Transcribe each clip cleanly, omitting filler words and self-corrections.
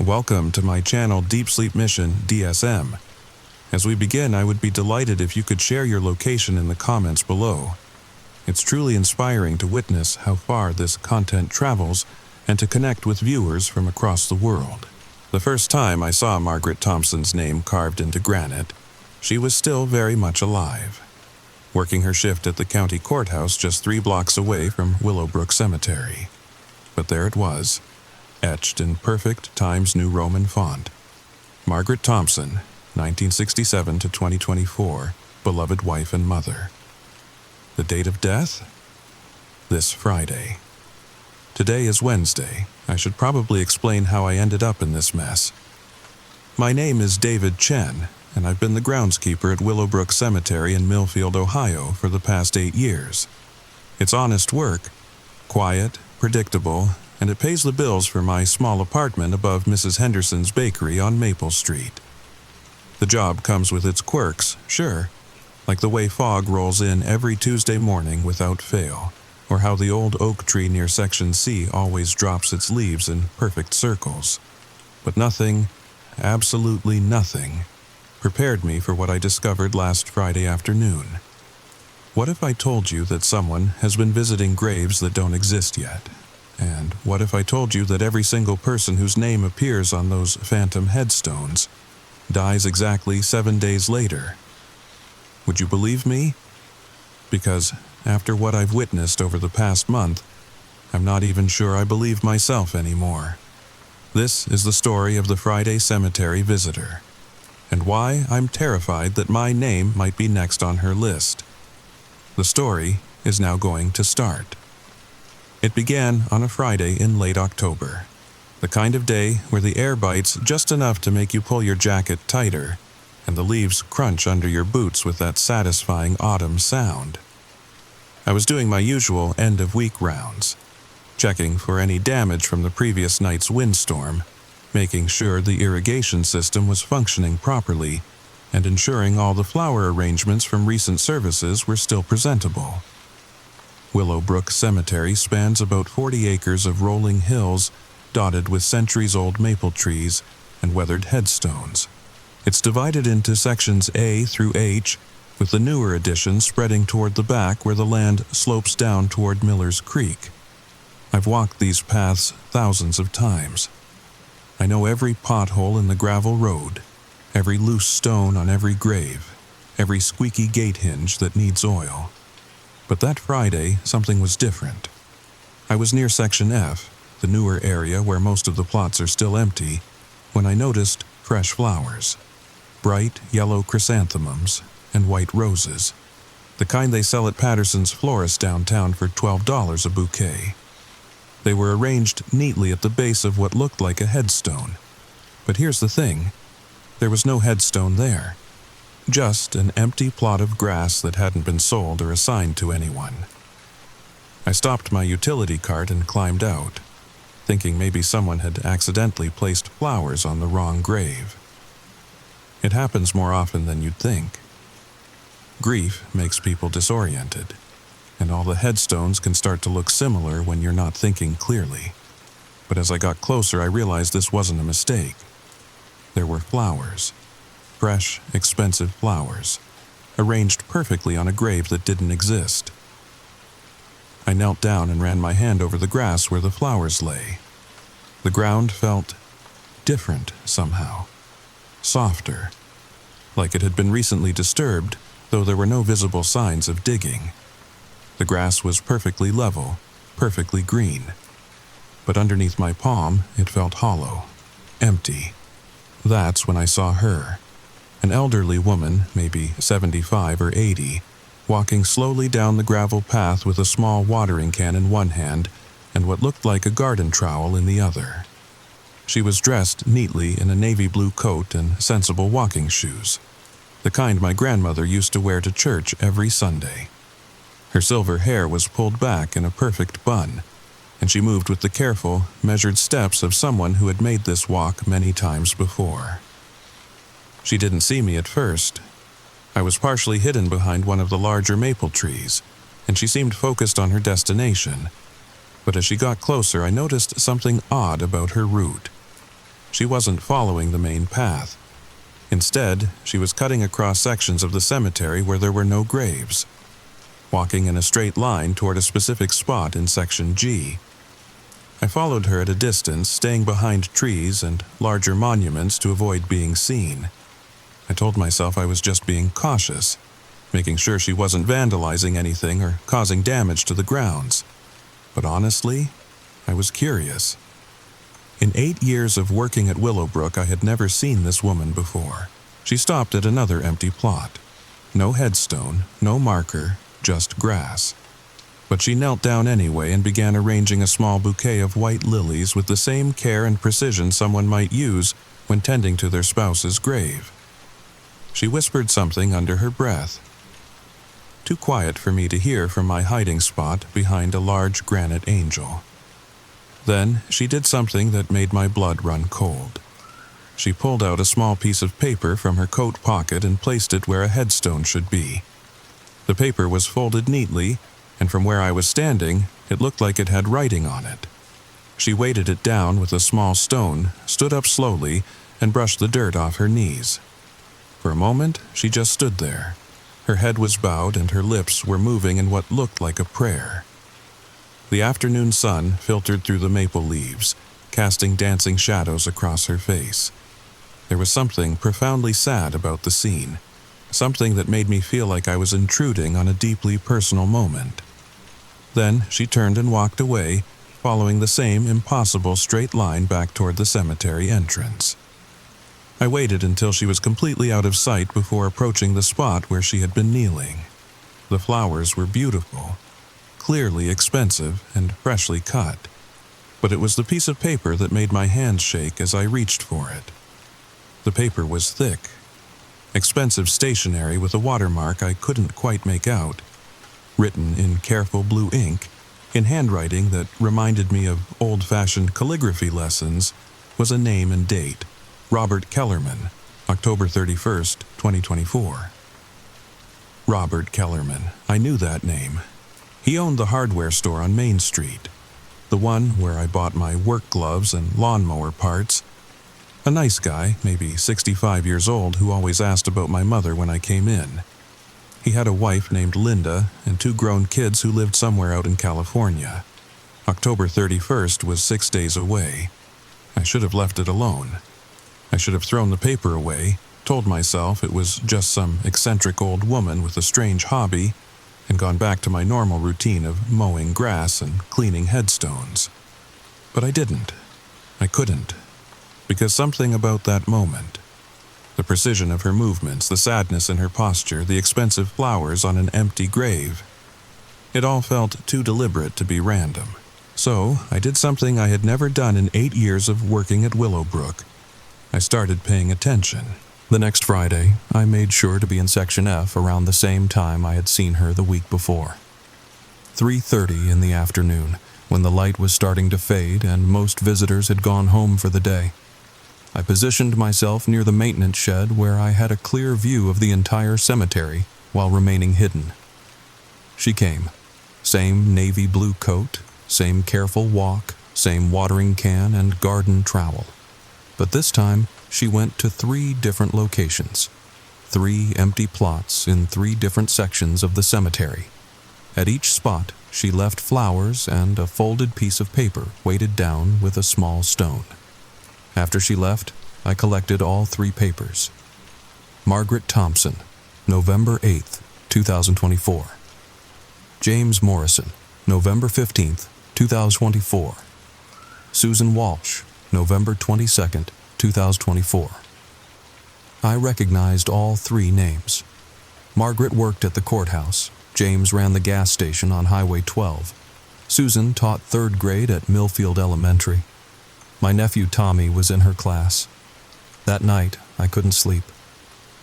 Welcome to my channel Deep Sleep Mission-DSM. As we begin, I would be delighted if you could share your location in the comments below. It's truly inspiring to witness how far this content travels and to connect with viewers from across the world. The first time I saw Margaret Thompson's name carved into granite, she was still very much alive, working her shift at the county courthouse just 3 blocks away from Willowbrook Cemetery. But there it was, etched in perfect Times New Roman font. Margaret Thompson, 1967 to 2024, beloved wife and mother. The date of death? This Friday. Today is Wednesday. I should probably explain how I ended up in this mess. My name is David Chen, and I've been the groundskeeper at Willowbrook Cemetery in Millfield, Ohio for the past 8 years. It's honest work, quiet, predictable, and it pays the bills for my small apartment above Mrs. Henderson's bakery on Maple Street. The job comes with its quirks, sure, like the way fog rolls in every Tuesday morning without fail, or how the old oak tree near Section C always drops its leaves in perfect circles. But nothing, absolutely nothing, prepared me for what I discovered last Friday afternoon. What if I told you that someone has been visiting graves that don't exist yet? And what if I told you that every single person whose name appears on those phantom headstones dies exactly 7 days later? Would you believe me? Because after what I've witnessed over the past month, I'm not even sure I believe myself anymore. This is the story of the Friday Cemetery visitor, and why I'm terrified that my name might be next on her list. The story is now going to start. It began on a Friday in late October, the kind of day where the air bites just enough to make you pull your jacket tighter, and the leaves crunch under your boots with that satisfying autumn sound. I was doing my usual end-of-week rounds, checking for any damage from the previous night's windstorm, making sure the irrigation system was functioning properly, and ensuring all the flower arrangements from recent services were still presentable. Willowbrook Cemetery spans about 40 acres of rolling hills dotted with centuries-old maple trees and weathered headstones. It's divided into sections A through H, with the newer additions spreading toward the back where the land slopes down toward Miller's Creek. I've walked these paths thousands of times. I know every pothole in the gravel road, every loose stone on every grave, every squeaky gate hinge that needs oil. But that Friday, something was different. I was near Section F, the newer area where most of the plots are still empty, when I noticed fresh flowers. Bright yellow chrysanthemums and white roses, the kind they sell at Patterson's florist downtown for $12 a bouquet. They were arranged neatly at the base of what looked like a headstone. But here's the thing, there was no headstone there. Just an empty plot of grass that hadn't been sold or assigned to anyone. I stopped my utility cart and climbed out, thinking maybe someone had accidentally placed flowers on the wrong grave. It happens more often than you'd think. Grief makes people disoriented, and all the headstones can start to look similar when you're not thinking clearly. But as I got closer, I realized this wasn't a mistake. There were flowers. Fresh, expensive flowers, arranged perfectly on a grave that didn't exist. I knelt down and ran my hand over the grass where the flowers lay. The ground felt different somehow, softer, like it had been recently disturbed, though there were no visible signs of digging. The grass was perfectly level, perfectly green, but underneath my palm it felt hollow, empty. That's when I saw her. An elderly woman, maybe 75 or 80, walking slowly down the gravel path with a small watering can in one hand and what looked like a garden trowel in the other. She was dressed neatly in a navy blue coat and sensible walking shoes, the kind my grandmother used to wear to church every Sunday. Her silver hair was pulled back in a perfect bun, and she moved with the careful, measured steps of someone who had made this walk many times before. She didn't see me at first. I was partially hidden behind one of the larger maple trees, and she seemed focused on her destination. But as she got closer, I noticed something odd about her route. she wasn't following the main path. Instead, she was cutting across sections of the cemetery where there were no graves, walking in a straight line toward a specific spot in Section G. I followed her at a distance, staying behind trees and larger monuments to avoid being seen. I told myself I was just being cautious, making sure she wasn't vandalizing anything or causing damage to the grounds. But honestly, I was curious. In 8 years of working at Willowbrook, I had never seen this woman before. She stopped at another empty plot. No headstone, no marker, just grass. But she knelt down anyway and began arranging a small bouquet of white lilies with the same care and precision someone might use when tending to their spouse's grave. She whispered something under her breath. Too quiet for me to hear from my hiding spot behind a large granite angel. Then she did something that made my blood run cold. She pulled out a small piece of paper from her coat pocket and placed it where a headstone should be. The paper was folded neatly, and from where I was standing, it looked like it had writing on it. She weighted it down with a small stone, stood up slowly, and brushed the dirt off her knees. For a moment, she just stood there. Her head was bowed and her lips were moving in what looked like a prayer. The afternoon sun filtered through the maple leaves, casting dancing shadows across her face. There was something profoundly sad about the scene, something that made me feel like I was intruding on a deeply personal moment. Then she turned and walked away, following the same impossible straight line back toward the cemetery entrance. I waited until she was completely out of sight before approaching the spot where she had been kneeling. The flowers were beautiful, clearly expensive and freshly cut, but it was the piece of paper that made my hands shake as I reached for it. The paper was thick, expensive stationery with a watermark I couldn't quite make out, written in careful blue ink, in handwriting that reminded me of old-fashioned calligraphy lessons, was a name and date: Robert Kellerman, October 31st, 2024. Robert Kellerman, I knew that name. He owned the hardware store on Main Street, the one where I bought my work gloves and lawnmower parts. A nice guy, maybe 65 years old, who always asked about my mother when I came in. He had a wife named Linda and 2 grown kids who lived somewhere out in California. October 31st was 6 days away. I should have left it alone. I should have thrown the paper away, told myself it was just some eccentric old woman with a strange hobby, and gone back to my normal routine of mowing grass and cleaning headstones. But I didn't. I couldn't. Because something about that moment, the precision of her movements, the sadness in her posture, the expensive flowers on an empty grave, it all felt too deliberate to be random. So I did something I had never done in 8 years of working at Willowbrook. I started paying attention. The next Friday, I made sure to be in Section F around the same time I had seen her the week before. 3:30 in the afternoon, when the light was starting to fade and most visitors had gone home for the day. I positioned myself near the maintenance shed where I had a clear view of the entire cemetery while remaining hidden. She came. Same navy blue coat, same careful walk, same watering can and garden trowel. But this time, she went to 3 different locations, 3 empty plots in 3 different sections of the cemetery. At each spot, she left flowers and a folded piece of paper weighted down with a small stone. After she left, I collected all 3 papers. Margaret Thompson, November 8th, 2024. James Morrison, November 15th, 2024. Susan Walsh, November 22nd, 2024. I recognized all 3 names. Margaret worked at the courthouse. James ran the gas station on Highway 12. Susan taught 3rd grade at Millfield Elementary. My nephew Tommy was in her class. That night, I couldn't sleep.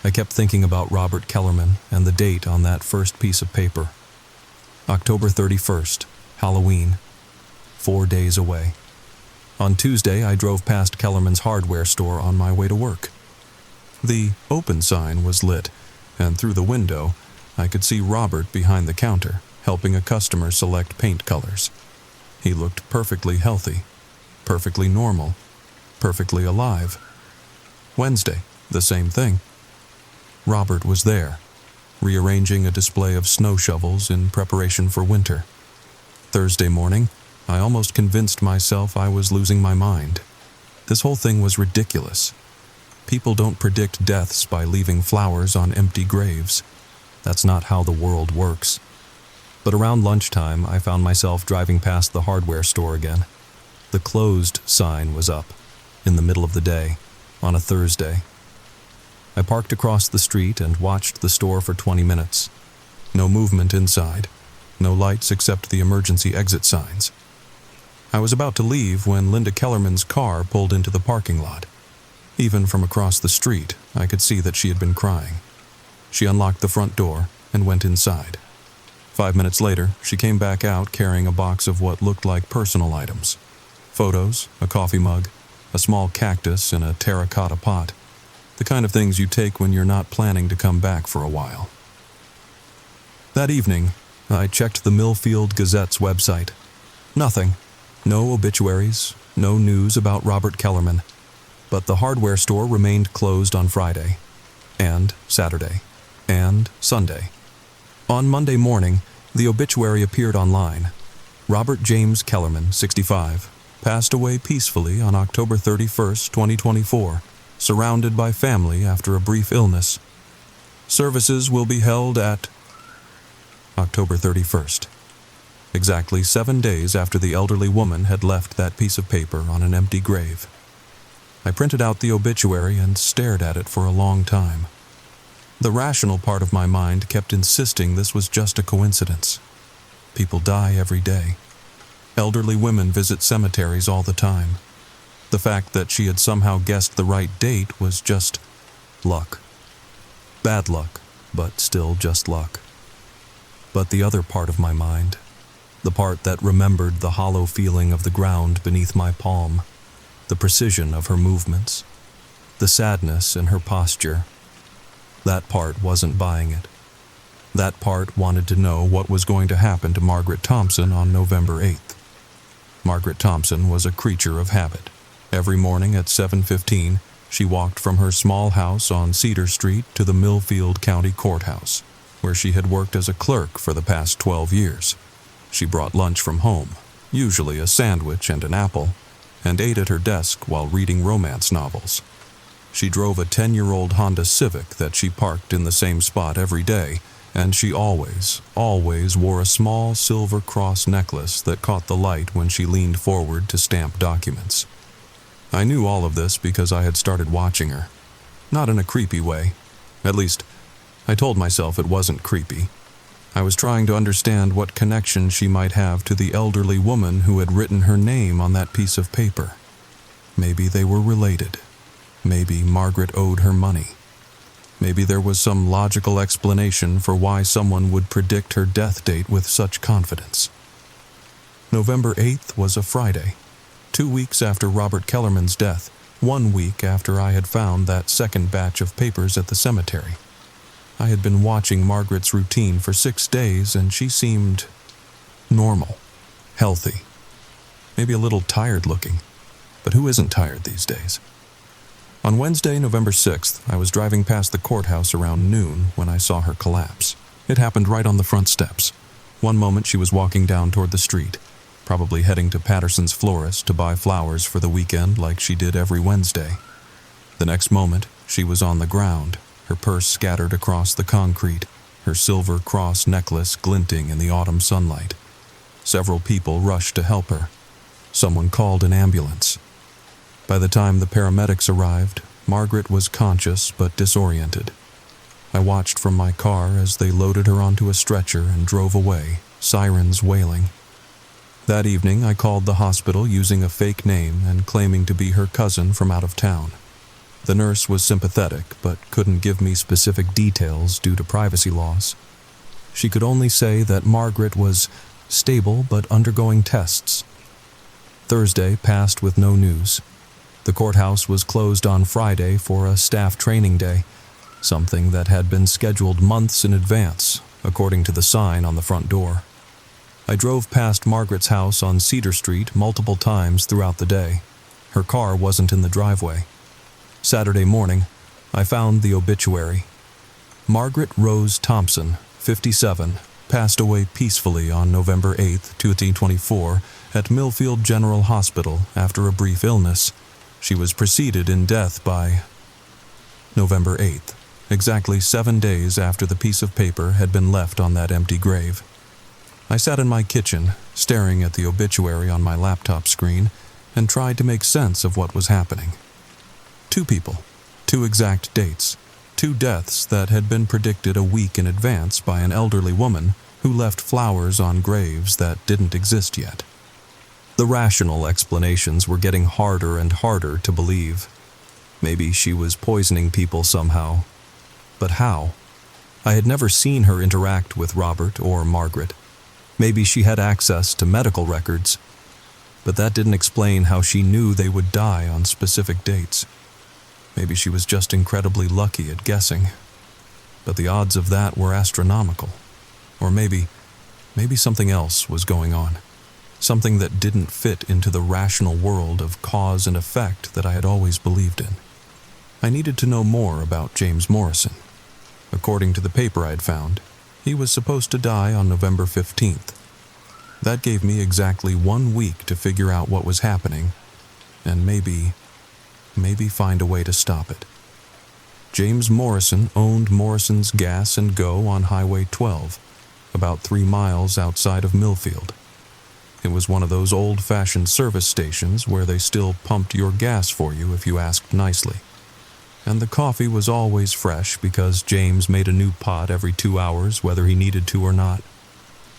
I kept thinking about Robert Kellerman and the date on that first piece of paper. October 31st, Halloween. 4 days away. On Tuesday, I drove past Kellerman's hardware store on my way to work. The open sign was lit, and through the window, I could see Robert behind the counter, helping a customer select paint colors. He looked perfectly healthy, perfectly normal, perfectly alive. Wednesday, the same thing. Robert was there, rearranging a display of snow shovels in preparation for winter. Thursday morning, I almost convinced myself I was losing my mind. This whole thing was ridiculous. People don't predict deaths by leaving flowers on empty graves. That's not how the world works. But around lunchtime, I found myself driving past the hardware store again. The closed sign was up, in the middle of the day, on a Thursday. I parked across the street and watched the store for 20 minutes. No movement inside, no lights except the emergency exit signs. I was about to leave when Linda Kellerman's car pulled into the parking lot. Even from across the street, I could see that she had been crying. She unlocked the front door and went inside. 5 minutes later, she came back out carrying a box of what looked like personal items. Photos, a coffee mug, a small cactus in a terracotta pot. The kind of things you take when you're not planning to come back for a while. That evening, I checked the Millfield Gazette's website. Nothing. No obituaries, no news about Robert Kellerman. But the hardware store remained closed on Friday, and Saturday, and Sunday. On Monday morning, the obituary appeared online. Robert James Kellerman, 65, passed away peacefully on October 31st, 2024, surrounded by family after a brief illness. Services will be held at October 31st, exactly 7 days after the elderly woman had left that piece of paper on an empty grave. I printed out the obituary and stared at it for a long time. The rational part of my mind kept insisting this was just a coincidence. People die every day. Elderly women visit cemeteries all the time. The fact that she had somehow guessed the right date was just luck. Bad luck, but still just luck. But the other part of my mind, the part that remembered the hollow feeling of the ground beneath my palm, the precision of her movements, the sadness in her posture, that part wasn't buying it. That part wanted to know what was going to happen to Margaret Thompson on November 8th. Margaret Thompson was a creature of habit. Every morning at 7:15, she walked from her small house on Cedar Street to the Millfield County Courthouse, where she had worked as a clerk for the past 12 years. She brought lunch from home, usually a sandwich and an apple, and ate at her desk while reading romance novels. She drove a 10-year-old Honda Civic that she parked in the same spot every day, and she always wore a small silver cross necklace that caught the light when she leaned forward to stamp documents. I knew all of this because I had started watching her. Not in a creepy way. At least, I told myself it wasn't creepy. I was trying to understand what connection she might have to the elderly woman who had written her name on that piece of paper. Maybe they were related. Maybe Margaret owed her money. Maybe there was some logical explanation for why someone would predict her death date with such confidence. November 8th was a Friday, 2 weeks after Robert Kellerman's death, 1 week after I had found that second batch of papers at the cemetery. I had been watching Margaret's routine for 6 days, and she seemed normal, healthy, maybe a little tired looking, but who isn't tired these days? On Wednesday, November 6th, I was driving past the courthouse around noon when I saw her collapse. It happened right on the front steps. One moment she was walking down toward the street, probably heading to Patterson's florist to buy flowers for the weekend like she did every Wednesday. The next moment, she was on the ground, her purse scattered across the concrete, her silver cross necklace glinting in the autumn sunlight. Several people rushed to help her. Someone called an ambulance. By the time the paramedics arrived, Margaret was conscious but disoriented. I watched from my car as they loaded her onto a stretcher and drove away, sirens wailing. That evening, I called the hospital using a fake name and claiming to be her cousin from out of town. The nurse was sympathetic but couldn't give me specific details due to privacy laws. She could only say that Margaret was stable but undergoing tests. Thursday passed with no news. The courthouse was closed on Friday for a staff training day, something that had been scheduled months in advance, according to the sign on the front door. I drove past Margaret's house on Cedar Street multiple times throughout the day. Her car wasn't in the driveway. Saturday morning, I found the obituary. Margaret Rose Thompson, 57, passed away peacefully on November 8, 2024, at Millfield General Hospital after a brief illness. She was preceded in death by November 8th, exactly 7 days after the piece of paper had been left on that empty grave. I sat in my kitchen, staring at the obituary on my laptop screen, and tried to make sense of what was happening. 2 people, 2 exact dates, 2 deaths that had been predicted a week in advance by an elderly woman who left flowers on graves that didn't exist yet. The rational explanations were getting harder and harder to believe. Maybe she was poisoning people somehow. But how? I had never seen her interact with Robert or Margaret. Maybe she had access to medical records. But that didn't explain how she knew they would die on specific dates. Maybe she was just incredibly lucky at guessing. But the odds of that were astronomical. Or maybe something else was going on. Something that didn't fit into the rational world of cause and effect that I had always believed in. I needed to know more about James Morrison. According to the paper I'd found, he was supposed to die on November 15th. That gave me exactly 1 week to figure out what was happening, and maybe find a way to stop it. James Morrison owned Morrison's Gas and Go on Highway 12, about 3 miles outside of Millfield. It was one of those old-fashioned service stations where they still pumped your gas for you if you asked nicely. And the coffee was always fresh because James made a new pot every 2 hours whether he needed to or not.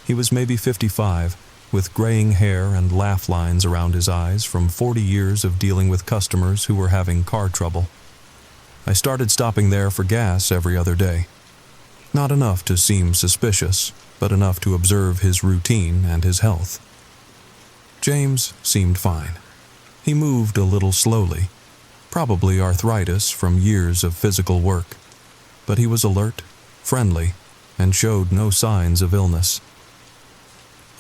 He was maybe 55, with graying hair and laugh lines around his eyes from 40 years of dealing with customers who were having car trouble. I started stopping there for gas every other day. Not enough to seem suspicious, but enough to observe his routine and his health. James seemed fine. He moved a little slowly, probably arthritis from years of physical work, but he was alert, friendly, and showed no signs of illness.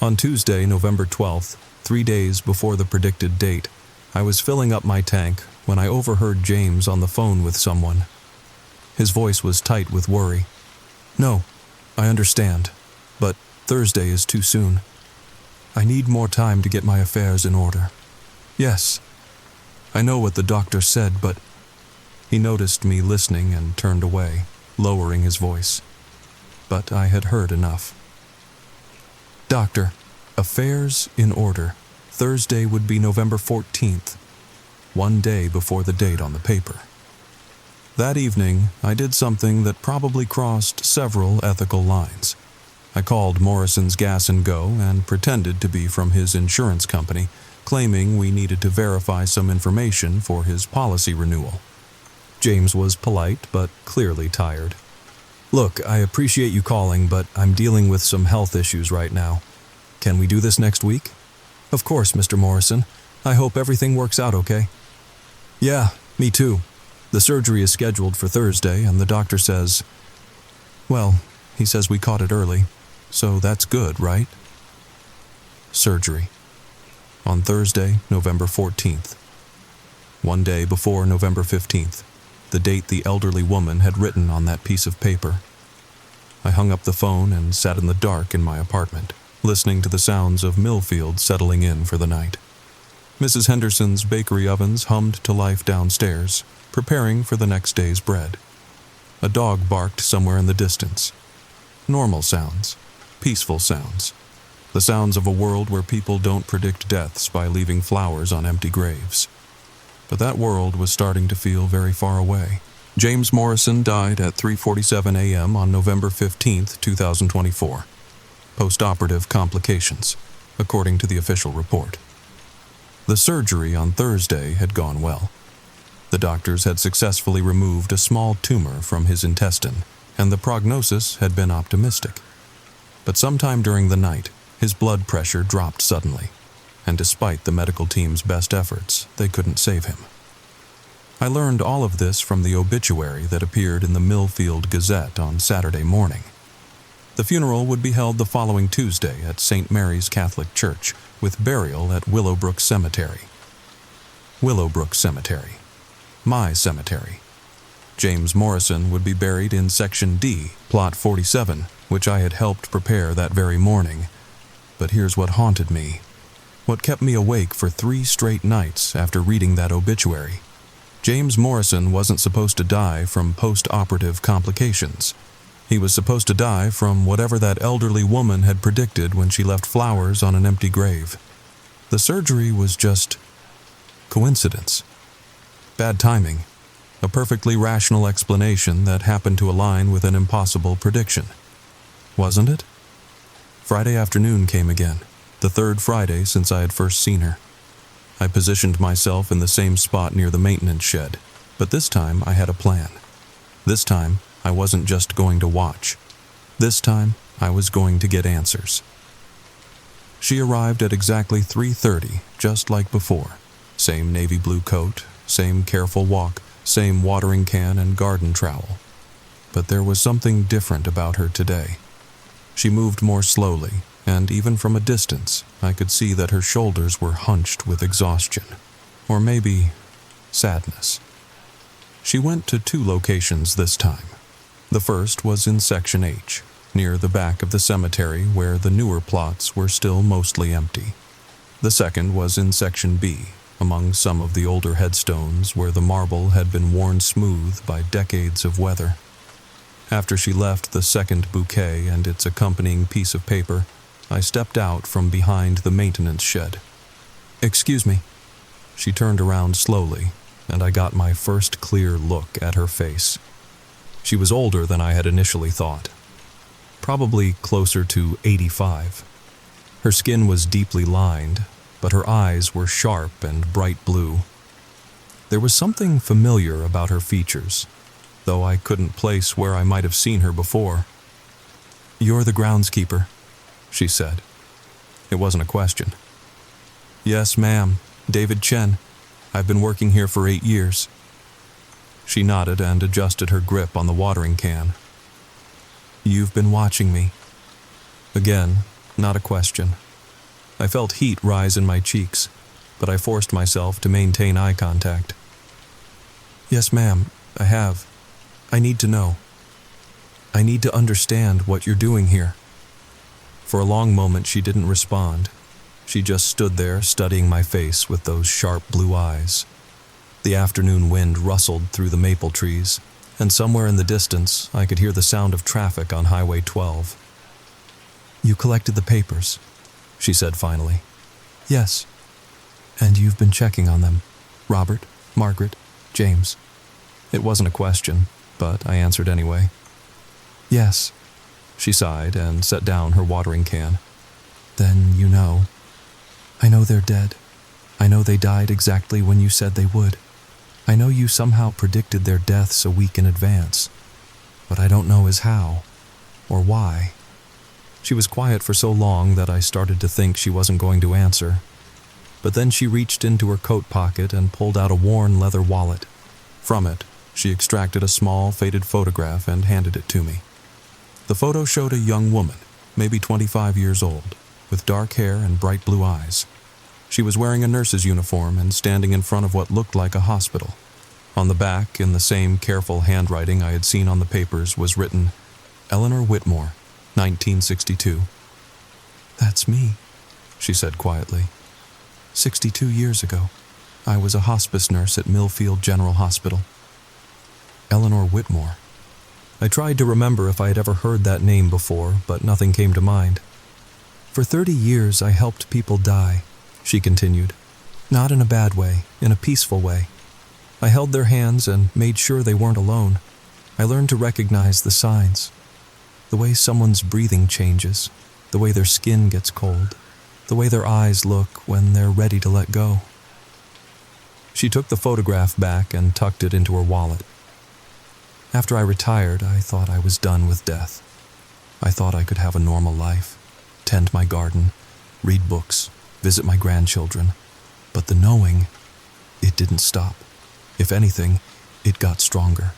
On Tuesday, November 12th, 3 days before the predicted date, I was filling up my tank when I overheard James on the phone with someone. His voice was tight with worry. "No, I understand, but Thursday is too soon. I need more time to get my affairs in order. Yes, I know what the doctor said, but..." He noticed me listening and turned away, lowering his voice. But I had heard enough. "Doctor, affairs in order. Thursday would be November 14th, 1 day before the date on the paper." That evening, I did something that probably crossed several ethical lines. I called Morrison's Gas and Go and pretended to be from his insurance company, claiming we needed to verify some information for his policy renewal. James was polite, but clearly tired. "Look, I appreciate you calling, but I'm dealing with some health issues right now. Can we do this next week?" "Of course, Mr. Morrison. I hope everything works out okay." "Yeah, me too. The surgery is scheduled for Thursday, and the doctor says... Well, he says we caught it early, so that's good, right?" Surgery. On Thursday, November 14th. 1 day before November 15th, the date the elderly woman had written on that piece of paper. I hung up the phone and sat in the dark in my apartment, listening to the sounds of Millfield settling in for the night. Mrs. Henderson's bakery ovens hummed to life downstairs, preparing for the next day's bread. A dog barked somewhere in the distance. Normal sounds, peaceful sounds, the sounds of a world where people don't predict deaths by leaving flowers on empty graves. But that world was starting to feel very far away. James Morrison died at 3:47 a.m. on November 15th, 2024. Post-operative complications, according to the official report. The surgery on Thursday had gone well. The doctors had successfully removed a small tumor from his intestine, and the prognosis had been optimistic. But sometime during the night, his blood pressure dropped suddenly, and despite the medical team's best efforts, they couldn't save him. I learned all of this from the obituary that appeared in the Millfield Gazette on Saturday morning. The funeral would be held the following Tuesday at St. Mary's Catholic Church, with burial at Willowbrook Cemetery. Willowbrook Cemetery. My cemetery. James Morrison would be buried in Section D, Plot 47, which I had helped prepare that very morning. But here's what haunted me. What kept me awake for 3 straight nights after reading that obituary. James Morrison wasn't supposed to die from post-operative complications. He was supposed to die from whatever that elderly woman had predicted when she left flowers on an empty grave. The surgery was just coincidence. Bad timing. A perfectly rational explanation that happened to align with an impossible prediction. Wasn't it? Friday afternoon came again, the 3rd Friday since I had first seen her. I positioned myself in the same spot near the maintenance shed, but this time I had a plan. This time, I wasn't just going to watch. This time, I was going to get answers. She arrived at exactly 3:30, just like before. Same navy blue coat, same careful walk, same watering can and garden trowel. But there was something different about her today. She moved more slowly, and even from a distance, I could see that her shoulders were hunched with exhaustion. Or maybe sadness. She went to 2 locations this time. The first was in Section H, near the back of the cemetery where the newer plots were still mostly empty. The second was in Section B, among some of the older headstones where the marble had been worn smooth by decades of weather. After she left the second bouquet and its accompanying piece of paper, I stepped out from behind the maintenance shed. "Excuse me." She turned around slowly, and I got my first clear look at her face. She was older than I had initially thought. Probably closer to 85. Her skin was deeply lined, but her eyes were sharp and bright blue. There was something familiar about her features, though I couldn't place where I might have seen her before. "You're the groundskeeper," she said. It wasn't a question. "Yes, ma'am. David Chen. I've been working here for 8 years. She nodded and adjusted her grip on the watering can. "You've been watching me." Again, not a question. I felt heat rise in my cheeks, but I forced myself to maintain eye contact. "Yes, ma'am, I have. I need to know. I need to understand what you're doing here." For a long moment she didn't respond. She just stood there studying my face with those sharp blue eyes. The afternoon wind rustled through the maple trees, and somewhere in the distance I could hear the sound of traffic on Highway 12. "You collected the papers," she said finally. "Yes. And you've been checking on them. Robert, Margaret, James." It wasn't a question, but I answered anyway. "Yes." She sighed and set down her watering can. "Then you know." "I know they're dead. I know they died exactly when you said they would. I know you somehow predicted their deaths a week in advance. What I don't know is how, or why." She was quiet for so long that I started to think she wasn't going to answer. But then she reached into her coat pocket and pulled out a worn leather wallet. From it, she extracted a small, faded photograph and handed it to me. The photo showed a young woman, maybe 25 years old, with dark hair and bright blue eyes. She was wearing a nurse's uniform and standing in front of what looked like a hospital. On the back, in the same careful handwriting I had seen on the papers, was written, "Eleanor Whitmore, 1962. "That's me," she said quietly. 62 years ago, I was a hospice nurse at Millfield General Hospital." Eleanor Whitmore. I tried to remember if I had ever heard that name before, but nothing came to mind. "For 30 years I helped people die," she continued. "Not in a bad way, in a peaceful way. I held their hands and made sure they weren't alone. I learned to recognize the signs. The way someone's breathing changes, the way their skin gets cold, the way their eyes look when they're ready to let go." She took the photograph back and tucked it into her wallet. "After I retired, I thought I was done with death. I thought I could have a normal life, tend my garden, read books, visit my grandchildren. But the knowing, it didn't stop. If anything, it got stronger."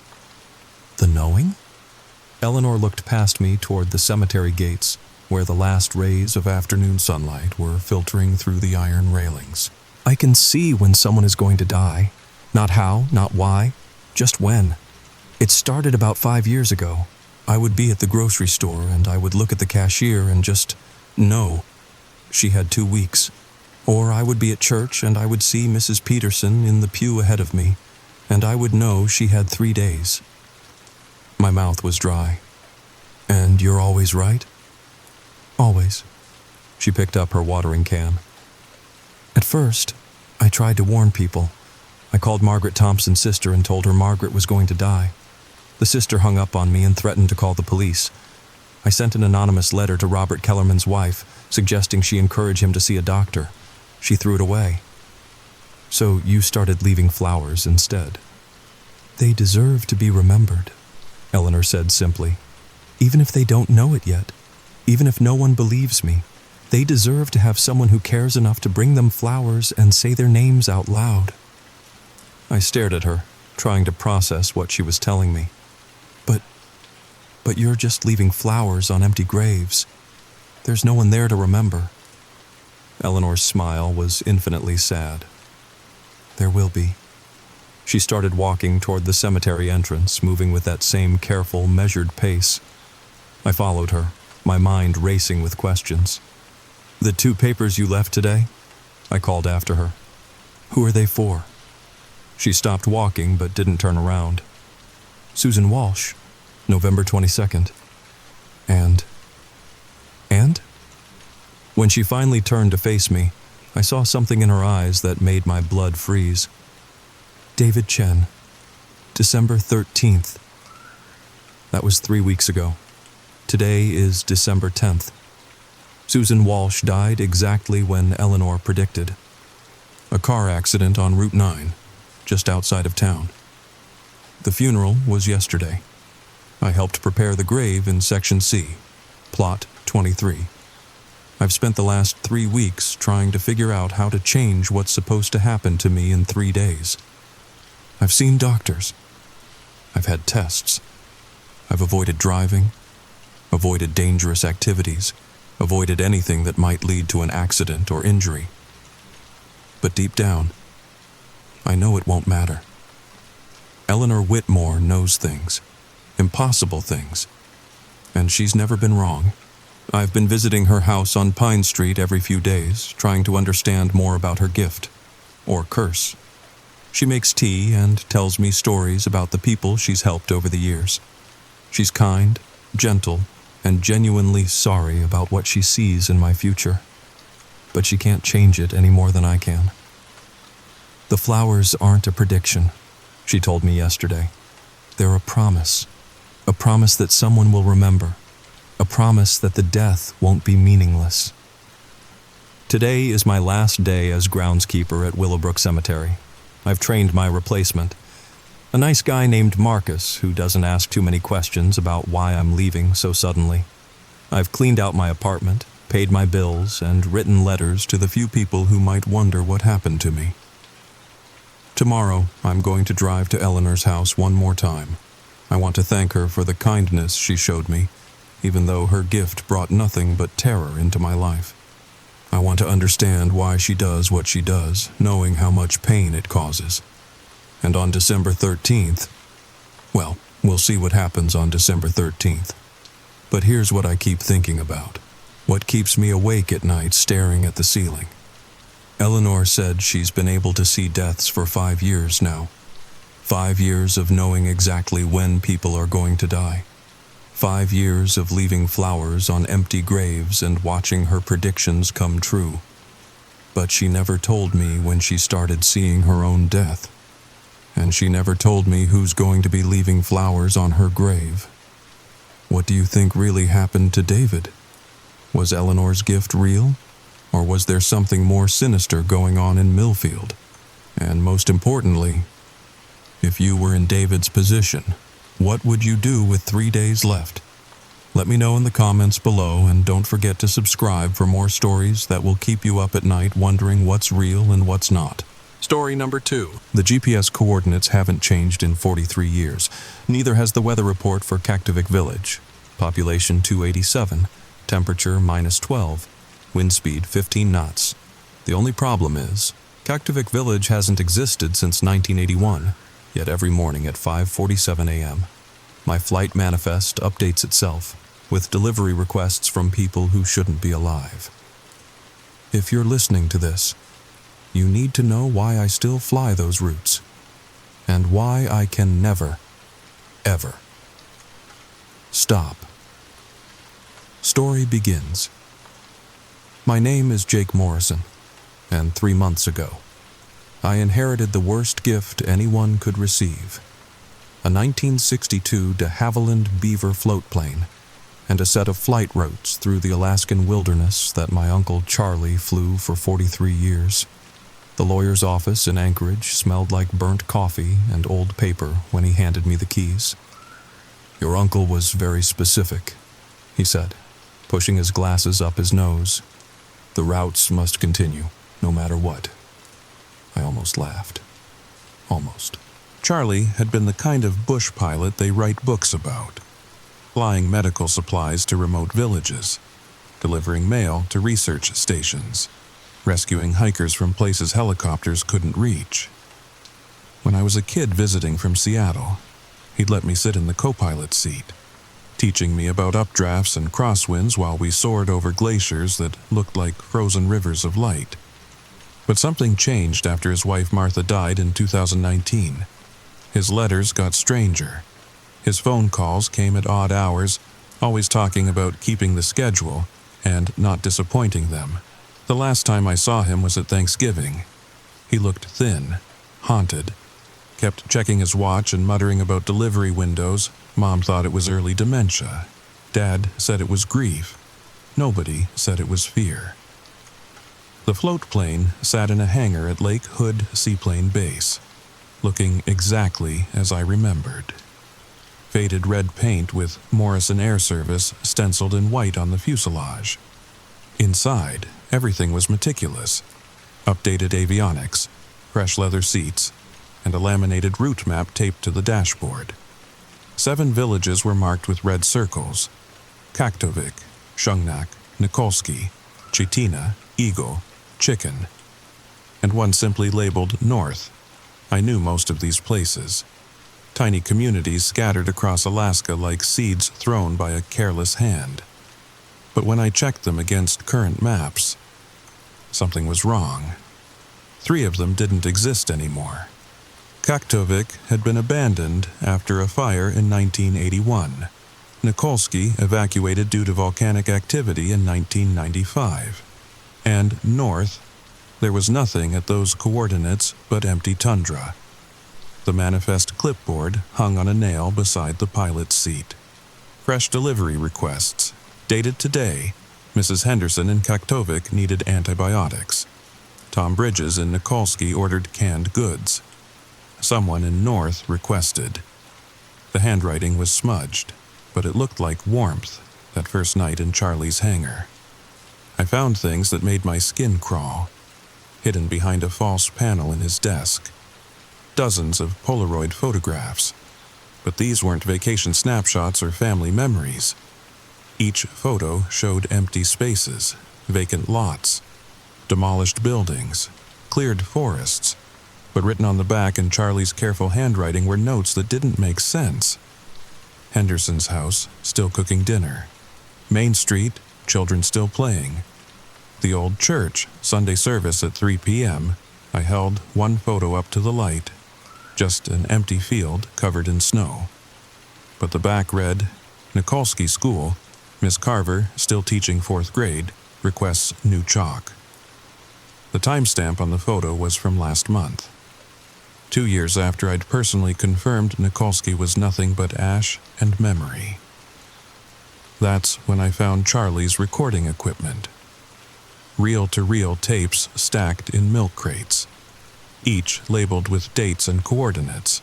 "The knowing?" Eleanor looked past me toward the cemetery gates, where the last rays of afternoon sunlight were filtering through the iron railings. I can see when someone is going to die. Not how, not why, just when. It started about 5 years ago. I would be at the grocery store and I would look at the cashier and just know she had 2 weeks. Or I would be at church and I would see Mrs. Peterson in the pew ahead of me, and I would know she had 3 days. My mouth was dry. And you're always right? Always. She picked up her watering can. At first, I tried to warn people. I called Margaret Thompson's sister and told her Margaret was going to die. The sister hung up on me and threatened to call the police. I sent an anonymous letter to Robert Kellerman's wife, suggesting she encourage him to see a doctor. She threw it away. So you started leaving flowers instead. They deserve to be remembered, Eleanor said simply. Even if they don't know it yet, even if no one believes me, they deserve to have someone who cares enough to bring them flowers and say their names out loud. I stared at her, trying to process what she was telling me. But you're just leaving flowers on empty graves. There's no one there to remember. Eleanor's smile was infinitely sad. There will be. She started walking toward the cemetery entrance, moving with that same careful, measured pace. I followed her, my mind racing with questions. The 2 papers you left today? I called after her. Who are they for? She stopped walking but didn't turn around. Susan Walsh, November 22nd. And? When she finally turned to face me, I saw something in her eyes that made my blood freeze. David Chen, December 13th. That was 3 weeks ago. Today is December 10th. Susan Walsh died exactly when Eleanor predicted. A car accident on Route 9, just outside of town. The funeral was yesterday. I helped prepare the grave in Section C, Plot 23. I've spent the last 3 weeks trying to figure out how to change what's supposed to happen to me in 3 days. I've seen doctors. I've had tests. I've avoided driving, avoided dangerous activities, avoided anything that might lead to an accident or injury. But deep down, I know it won't matter. Eleanor Whitmore knows things, impossible things, and she's never been wrong. I've been visiting her house on Pine Street every few days, trying to understand more about her gift, or curse. She makes tea and tells me stories about the people she's helped over the years. She's kind, gentle, and genuinely sorry about what she sees in my future. But she can't change it any more than I can. The flowers aren't a prediction, she told me yesterday. They're a promise that someone will remember, a promise that the death won't be meaningless. Today is my last day as groundskeeper at Willowbrook Cemetery. I've trained my replacement, a nice guy named Marcus who doesn't ask too many questions about why I'm leaving so suddenly. I've cleaned out my apartment, paid my bills, and written letters to the few people who might wonder what happened to me. Tomorrow, I'm going to drive to Eleanor's house one more time. I want to thank her for the kindness she showed me, even though her gift brought nothing but terror into my life. I want to understand why she does what she does, knowing how much pain it causes. And on December 13th, well, we'll see what happens on December 13th. But here's what I keep thinking about. What keeps me awake at night staring at the ceiling. Eleanor said she's been able to see deaths for 5 years now. 5 years of knowing exactly when people are going to die. 5 years of leaving flowers on empty graves and watching her predictions come true. But she never told me when she started seeing her own death. And she never told me who's going to be leaving flowers on her grave. What do you think really happened to David? Was Eleanor's gift real? Or was there something more sinister going on in Millfield? And most importantly, if you were in David's position, what would you do with 3 days left? Let me know in the comments below, and don't forget to subscribe for more stories that will keep you up at night wondering what's real and what's not. Story number 2. The GPS coordinates haven't changed in 43 years. Neither has the weather report for Kaktovik Village. Population 287. Temperature -12. Wind speed 15 knots. The only problem is, Kaktovik Village hasn't existed since 1981, yet every morning at 5:47 a.m., my flight manifest updates itself with delivery requests from people who shouldn't be alive. If you're listening to this, you need to know why I still fly those routes, and why I can never, ever stop. Story begins. My name is Jake Morrison, and 3 months ago, I inherited the worst gift anyone could receive: a 1962 de Havilland Beaver floatplane and a set of flight routes through the Alaskan wilderness that my Uncle Charlie flew for 43 years. The lawyer's office in Anchorage smelled like burnt coffee and old paper when he handed me the keys. "Your uncle was very specific," he said, pushing his glasses up his nose. "The routes must continue, no matter what." I almost laughed. Almost. Charlie had been the kind of bush pilot they write books about, flying medical supplies to remote villages, delivering mail to research stations, rescuing hikers from places helicopters couldn't reach. When I was a kid visiting from Seattle, he'd let me sit in the co-pilot seat, teaching me about updrafts and crosswinds while we soared over glaciers that looked like frozen rivers of light. But something changed after his wife Martha died in 2019. His letters got stranger. His phone calls came at odd hours, always talking about keeping the schedule and not disappointing them. The last time I saw him was at Thanksgiving. He looked thin, haunted, kept checking his watch and muttering about delivery windows. Mom thought it was early dementia. Dad said it was grief. Nobody said it was fear. The float plane sat in a hangar at Lake Hood Seaplane Base, looking exactly as I remembered. Faded red paint with Morrison Air Service stenciled in white on the fuselage. Inside, everything was meticulous. Updated avionics, fresh leather seats, and a laminated route map taped to the dashboard. 7 villages were marked with red circles: Kaktovik, Shungnak, Nikolsky, Chitina, Eagle, Chicken, and one simply labeled North. I knew most of these places. Tiny communities scattered across Alaska like seeds thrown by a careless hand. But when I checked them against current maps, something was wrong. 3 of them didn't exist anymore. Kaktovik had been abandoned after a fire in 1981. Nikolsky evacuated due to volcanic activity in 1995. And north, there was nothing at those coordinates but empty tundra. The manifest clipboard hung on a nail beside the pilot's seat. Fresh delivery requests. Dated today, Mrs. Henderson in Kaktovik needed antibiotics. Tom Bridges in Nikolsky ordered canned goods. Someone in North requested. The handwriting was smudged, but it looked like warmth that first night in Charlie's hangar. I found things that made my skin crawl, hidden behind a false panel in his desk. Dozens of Polaroid photographs, but these weren't vacation snapshots or family memories. Each photo showed empty spaces, vacant lots, demolished buildings, cleared forests, but written on the back in Charlie's careful handwriting were notes that didn't make sense. Henderson's house, still cooking dinner. Main Street, children still playing. The old church, Sunday service at 3 p.m. I held one photo up to the light, just an empty field covered in snow. But the back read, Nikolsky School, Miss Carver, still teaching 4th grade, requests new chalk. The timestamp on the photo was from last month. 2 years after I'd personally confirmed Nikolsky was nothing but ash and memory. That's when I found Charlie's recording equipment. Reel-to-reel tapes stacked in milk crates, each labeled with dates and coordinates.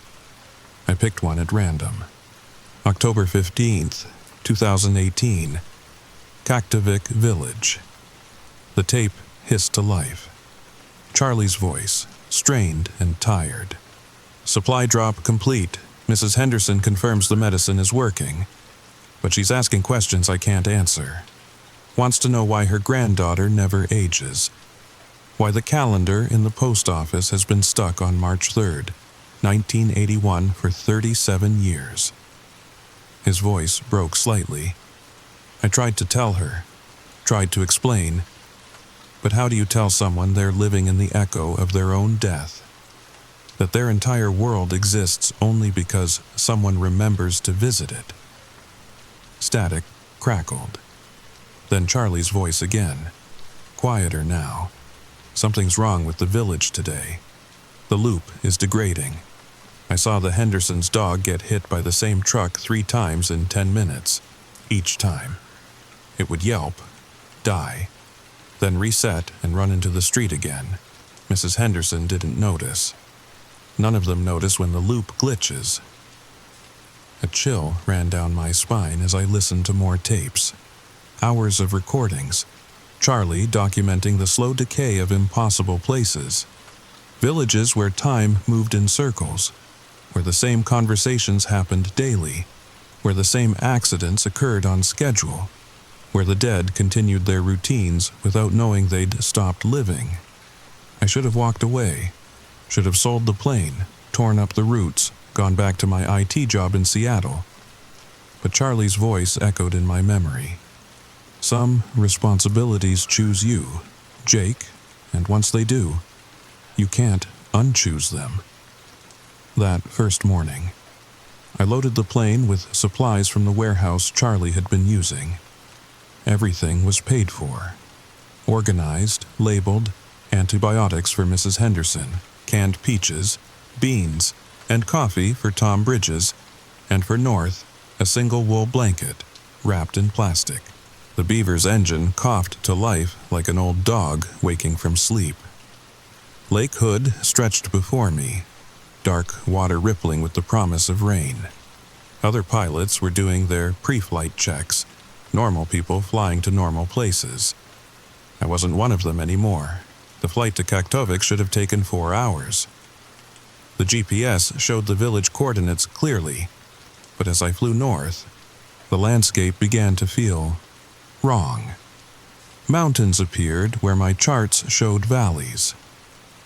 I picked one at random. October 15th, 2018, Kaktovik Village. The tape hissed to life. Charlie's voice, strained and tired. Supply drop complete. Mrs. Henderson confirms the medicine is working, but she's asking questions I can't answer. Wants to know why her granddaughter never ages. Why the calendar in the post office has been stuck on March 3rd, 1981 for 37 years. His voice broke slightly. I tried to tell her, tried to explain, but how do you tell someone they're living in the echo of their own death? That their entire world exists only because someone remembers to visit it? Static crackled. Then Charlie's voice again, quieter now. Something's wrong with the village today. The loop is degrading. I saw the Hendersons' dog get hit by the same truck 3 times in 10 minutes. Each time. It would yelp, die, then reset and run into the street again. Mrs. Henderson didn't notice. None of them notice when the loop glitches. A chill ran down my spine as I listened to more tapes. Hours of recordings. Charlie documenting the slow decay of impossible places. Villages where time moved in circles, where the same conversations happened daily, where the same accidents occurred on schedule, where the dead continued their routines without knowing they'd stopped living. I should have walked away, should have sold the plane, torn up the roots, gone back to my IT job in Seattle. But Charlie's voice echoed in my memory. Some responsibilities choose you, Jake, and once they do, you can't unchoose them. That first morning, I loaded the plane with supplies from the warehouse Charlie had been using. Everything was paid for. Organized, labeled, antibiotics for Mrs. Henderson, canned peaches, beans, and coffee for Tom Bridges, and for North, a single wool blanket, wrapped in plastic. The Beaver's engine coughed to life like an old dog waking from sleep. Lake Hood stretched before me, dark water rippling with the promise of rain. Other pilots were doing their pre-flight checks, normal people flying to normal places. I wasn't one of them anymore. The flight to Kaktovik should have taken 4 hours. The GPS showed the village coordinates clearly, but as I flew north, the landscape began to feel wrong. Mountains appeared where my charts showed valleys.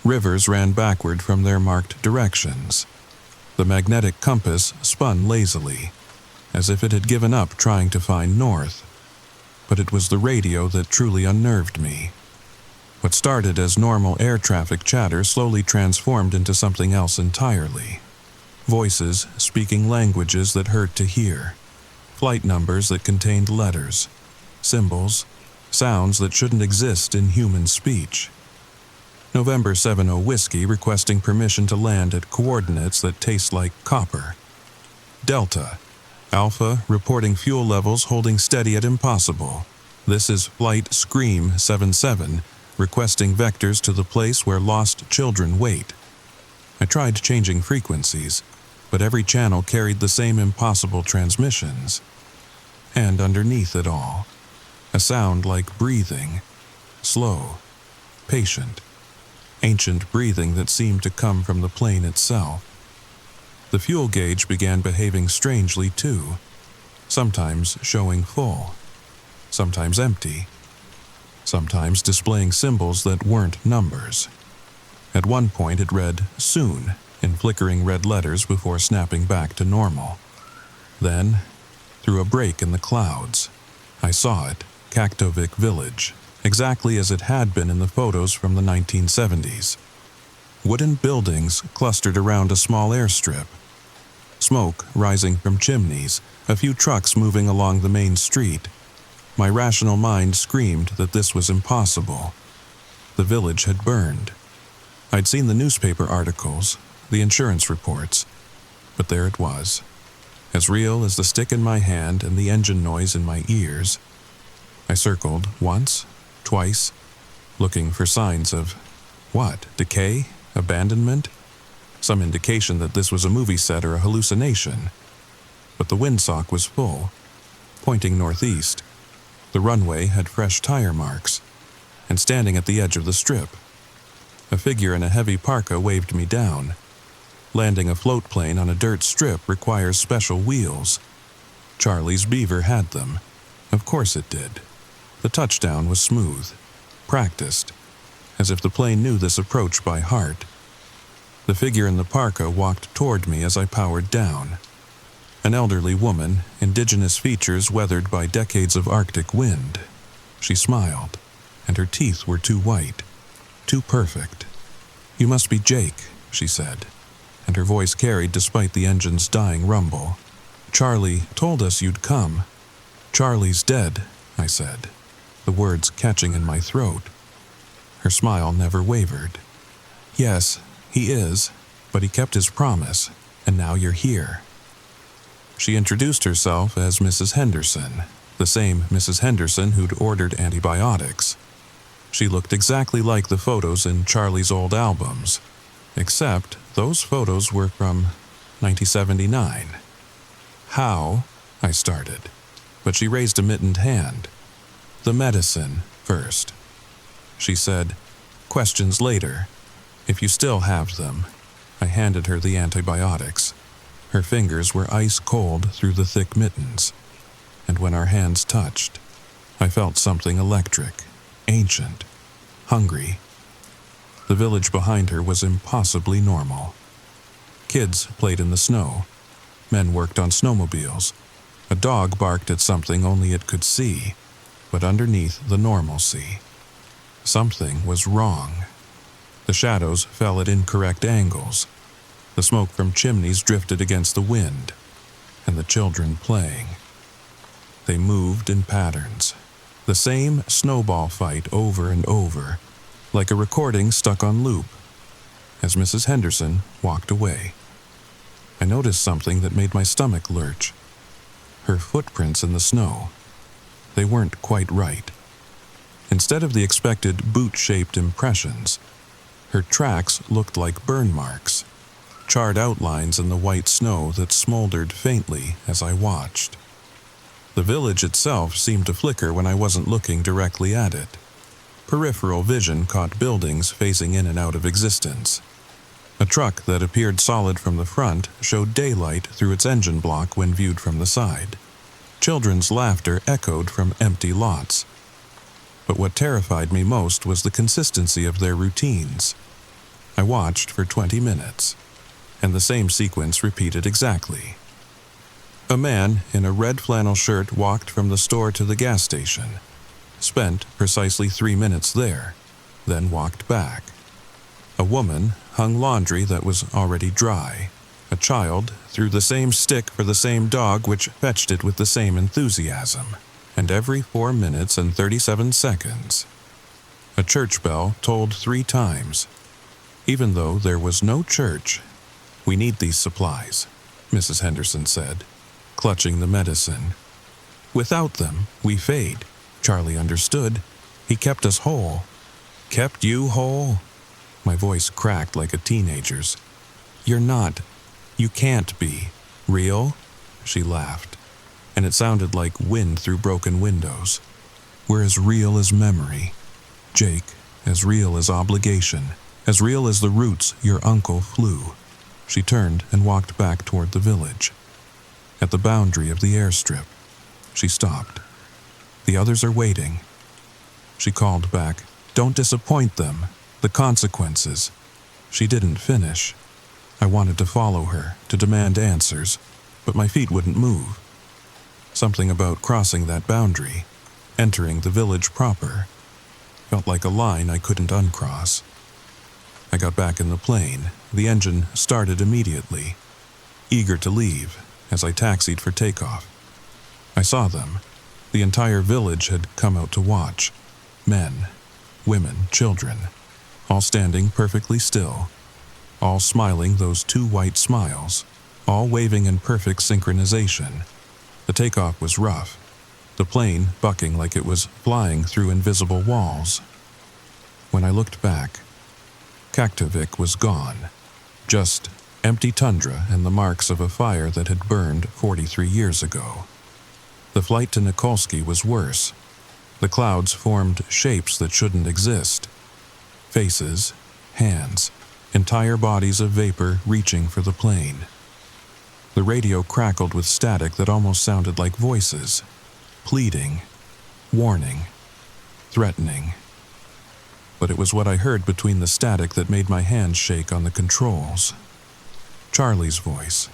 Rivers ran backward from their marked directions. The magnetic compass spun lazily, as if it had given up trying to find north. But it was the radio that truly unnerved me. What started as normal air traffic chatter slowly transformed into something else entirely. Voices speaking languages that hurt to hear. Flight numbers that contained letters, symbols, sounds that shouldn't exist in human speech. November 70 Whiskey requesting permission to land at coordinates that taste like copper. Delta. Alpha reporting fuel levels holding steady at impossible. This is Flight Scream 77 requesting vectors to the place where lost children wait. I tried changing frequencies, but every channel carried the same impossible transmissions. And underneath it all, a sound like breathing, slow, patient, ancient breathing that seemed to come from the plane itself. The fuel gauge began behaving strangely too, sometimes showing full, sometimes empty, sometimes displaying symbols that weren't numbers. At one point it read "soon" in flickering red letters before snapping back to normal. Then, through a break in the clouds, I saw it, Kaktovik Village, exactly as it had been in the photos from the 1970s. Wooden buildings clustered around a small airstrip. Smoke rising from chimneys, a few trucks moving along the main street. My rational mind screamed that this was impossible. The village had burned. I'd seen the newspaper articles, the insurance reports, but there it was, as real as the stick in my hand and the engine noise in my ears. I circled once, twice, looking for signs of, what, decay, abandonment? Some indication that this was a movie set or a hallucination. But the windsock was full, pointing northeast. The runway had fresh tire marks, and standing at the edge of the strip, a figure in a heavy parka waved me down. Landing a float plane on a dirt strip requires special wheels. Charlie's Beaver had them. Of course it did. The touchdown was smooth, practiced, as if the plane knew this approach by heart. The figure in the parka walked toward me as I powered down. An elderly woman, indigenous features weathered by decades of Arctic wind. She smiled, and her teeth were too white, too perfect. "You must be Jake," she said, and her voice carried despite the engine's dying rumble. "Charlie told us you'd come." "Charlie's dead," I said, the words catching in my throat. Her smile never wavered. "Yes, he is, but he kept his promise, and now you're here." She introduced herself as Mrs. Henderson, the same Mrs. Henderson who'd ordered antibiotics. She looked exactly like the photos in Charlie's old albums, except those photos were from 1979. "How?" I started, but she raised a mittened hand. "The medicine first," she said. "Questions later, if you still have them." I handed her the antibiotics. Her fingers were ice cold through the thick mittens, and when our hands touched, I felt something electric, ancient, hungry. The village behind her was impossibly normal. Kids played in the snow. Men worked on snowmobiles. A dog barked at something only it could see, but underneath the normalcy, something was wrong. The shadows fell at incorrect angles. The smoke from chimneys drifted against the wind, and the children playing. They moved in patterns, the same snowball fight over and over, like a recording stuck on loop. As Mrs. Henderson walked away, I noticed something that made my stomach lurch. Her footprints in the snow. They weren't quite right. Instead of the expected boot-shaped impressions, her tracks looked like burn marks, charred outlines in the white snow that smoldered faintly as I watched. The village itself seemed to flicker when I wasn't looking directly at it. Peripheral vision caught buildings phasing in and out of existence. A truck that appeared solid from the front showed daylight through its engine block when viewed from the side. Children's laughter echoed from empty lots. But what terrified me most was the consistency of their routines. I watched for 20 minutes, and the same sequence repeated exactly. A man in a red flannel shirt walked from the store to the gas station, spent precisely 3 minutes there, then walked back. A woman hung laundry that was already dry. A child threw the same stick for the same dog, which fetched it with the same enthusiasm. And every 4 minutes and 37 seconds, a church bell tolled 3 times. Even though there was no church, "We need these supplies," Mrs. Henderson said, clutching the medicine. "Without them, we fade." Charlie understood. "He kept us whole." "Kept you whole?" My voice cracked like a teenager's. "You're not. You can't be. Real?" She laughed, and it sounded like wind through broken windows. "We're as real as memory. Jake, as real as obligation, as real as the roots your uncle flew." She turned and walked back toward the village. At the boundary of the airstrip, she stopped. "The others are waiting." She called back, "Don't disappoint them. The consequences." She didn't finish. I wanted to follow her, to demand answers, but my feet wouldn't move. Something about crossing that boundary, entering the village proper, felt like a line I couldn't uncross. I got back in the plane. The engine started immediately, eager to leave as I taxied for takeoff. I saw them. The entire village had come out to watch. Men, women, children, all standing perfectly still, all smiling those 2 white smiles, all waving in perfect synchronization. The takeoff was rough, the plane bucking like it was flying through invisible walls. When I looked back, Kaktovik was gone, just empty tundra and the marks of a fire that had burned 43 years ago. The flight to Nikolsky was worse. The clouds formed shapes that shouldn't exist. Faces, hands, entire bodies of vapor reaching for the plane. The radio crackled with static that almost sounded like voices, pleading, warning, threatening. but it was what I heard between the static that made my hands shake on the controls. Charlie's voice,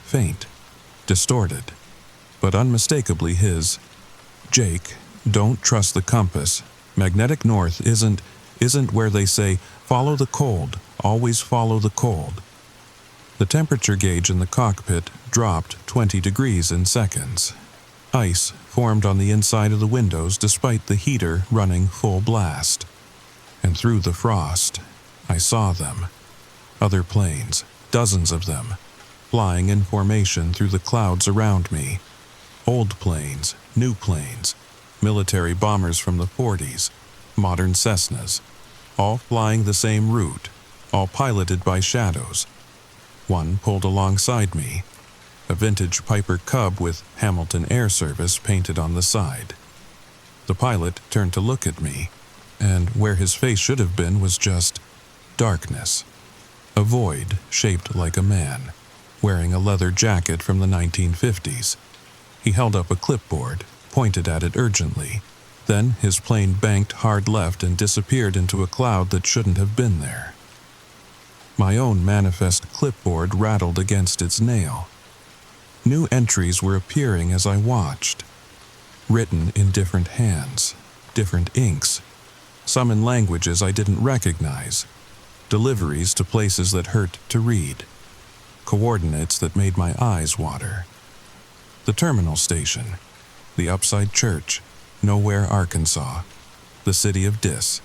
faint, distorted, but unmistakably his. "Jake, don't trust the compass. Magnetic north isn't where they say, follow the cold, always follow the cold." The temperature gauge in the cockpit dropped 20 degrees in seconds. Ice formed on the inside of the windows despite the heater running full blast. And through the frost, I saw them. Other planes, dozens of them, flying in formation through the clouds around me. Old planes, new planes, military bombers from the 40s, modern Cessnas, all flying the same route, all piloted by shadows. One pulled alongside me, a vintage Piper Cub with Hamilton Air Service painted on the side. The pilot turned to look at me, and where his face should have been was just darkness. A void shaped like a man, wearing a leather jacket from the 1950s. He held up a clipboard, pointed at it urgently. Then his plane banked hard left and disappeared into a cloud that shouldn't have been there. My own manifest clipboard rattled against its nail. New entries were appearing as I watched, written in different hands, different inks, some in languages I didn't recognize, deliveries to places that hurt to read, coordinates that made my eyes water. The terminal station, the Upside Church, Nowhere, Arkansas, the city of Dis.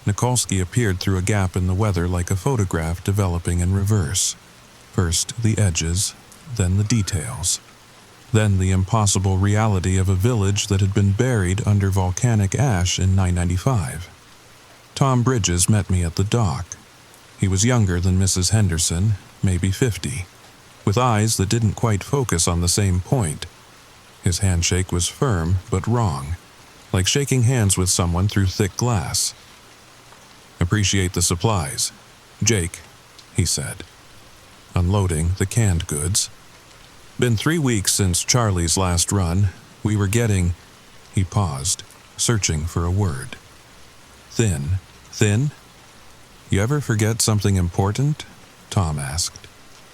Nikolsky appeared through a gap in the weather like a photograph developing in reverse. First the edges, then the details. Then the impossible reality of a village that had been buried under volcanic ash in 995. Tom Bridges met me at the dock. He was younger than Mrs. Henderson, maybe 50, with eyes that didn't quite focus on the same point. His handshake was firm but wrong, like shaking hands with someone through thick glass. "Appreciate the supplies, Jake," he said, unloading the canned goods. "Been 3 weeks since Charlie's last run. We were getting..." He paused, searching for a word. "Thin? You ever forget something important?" Tom asked,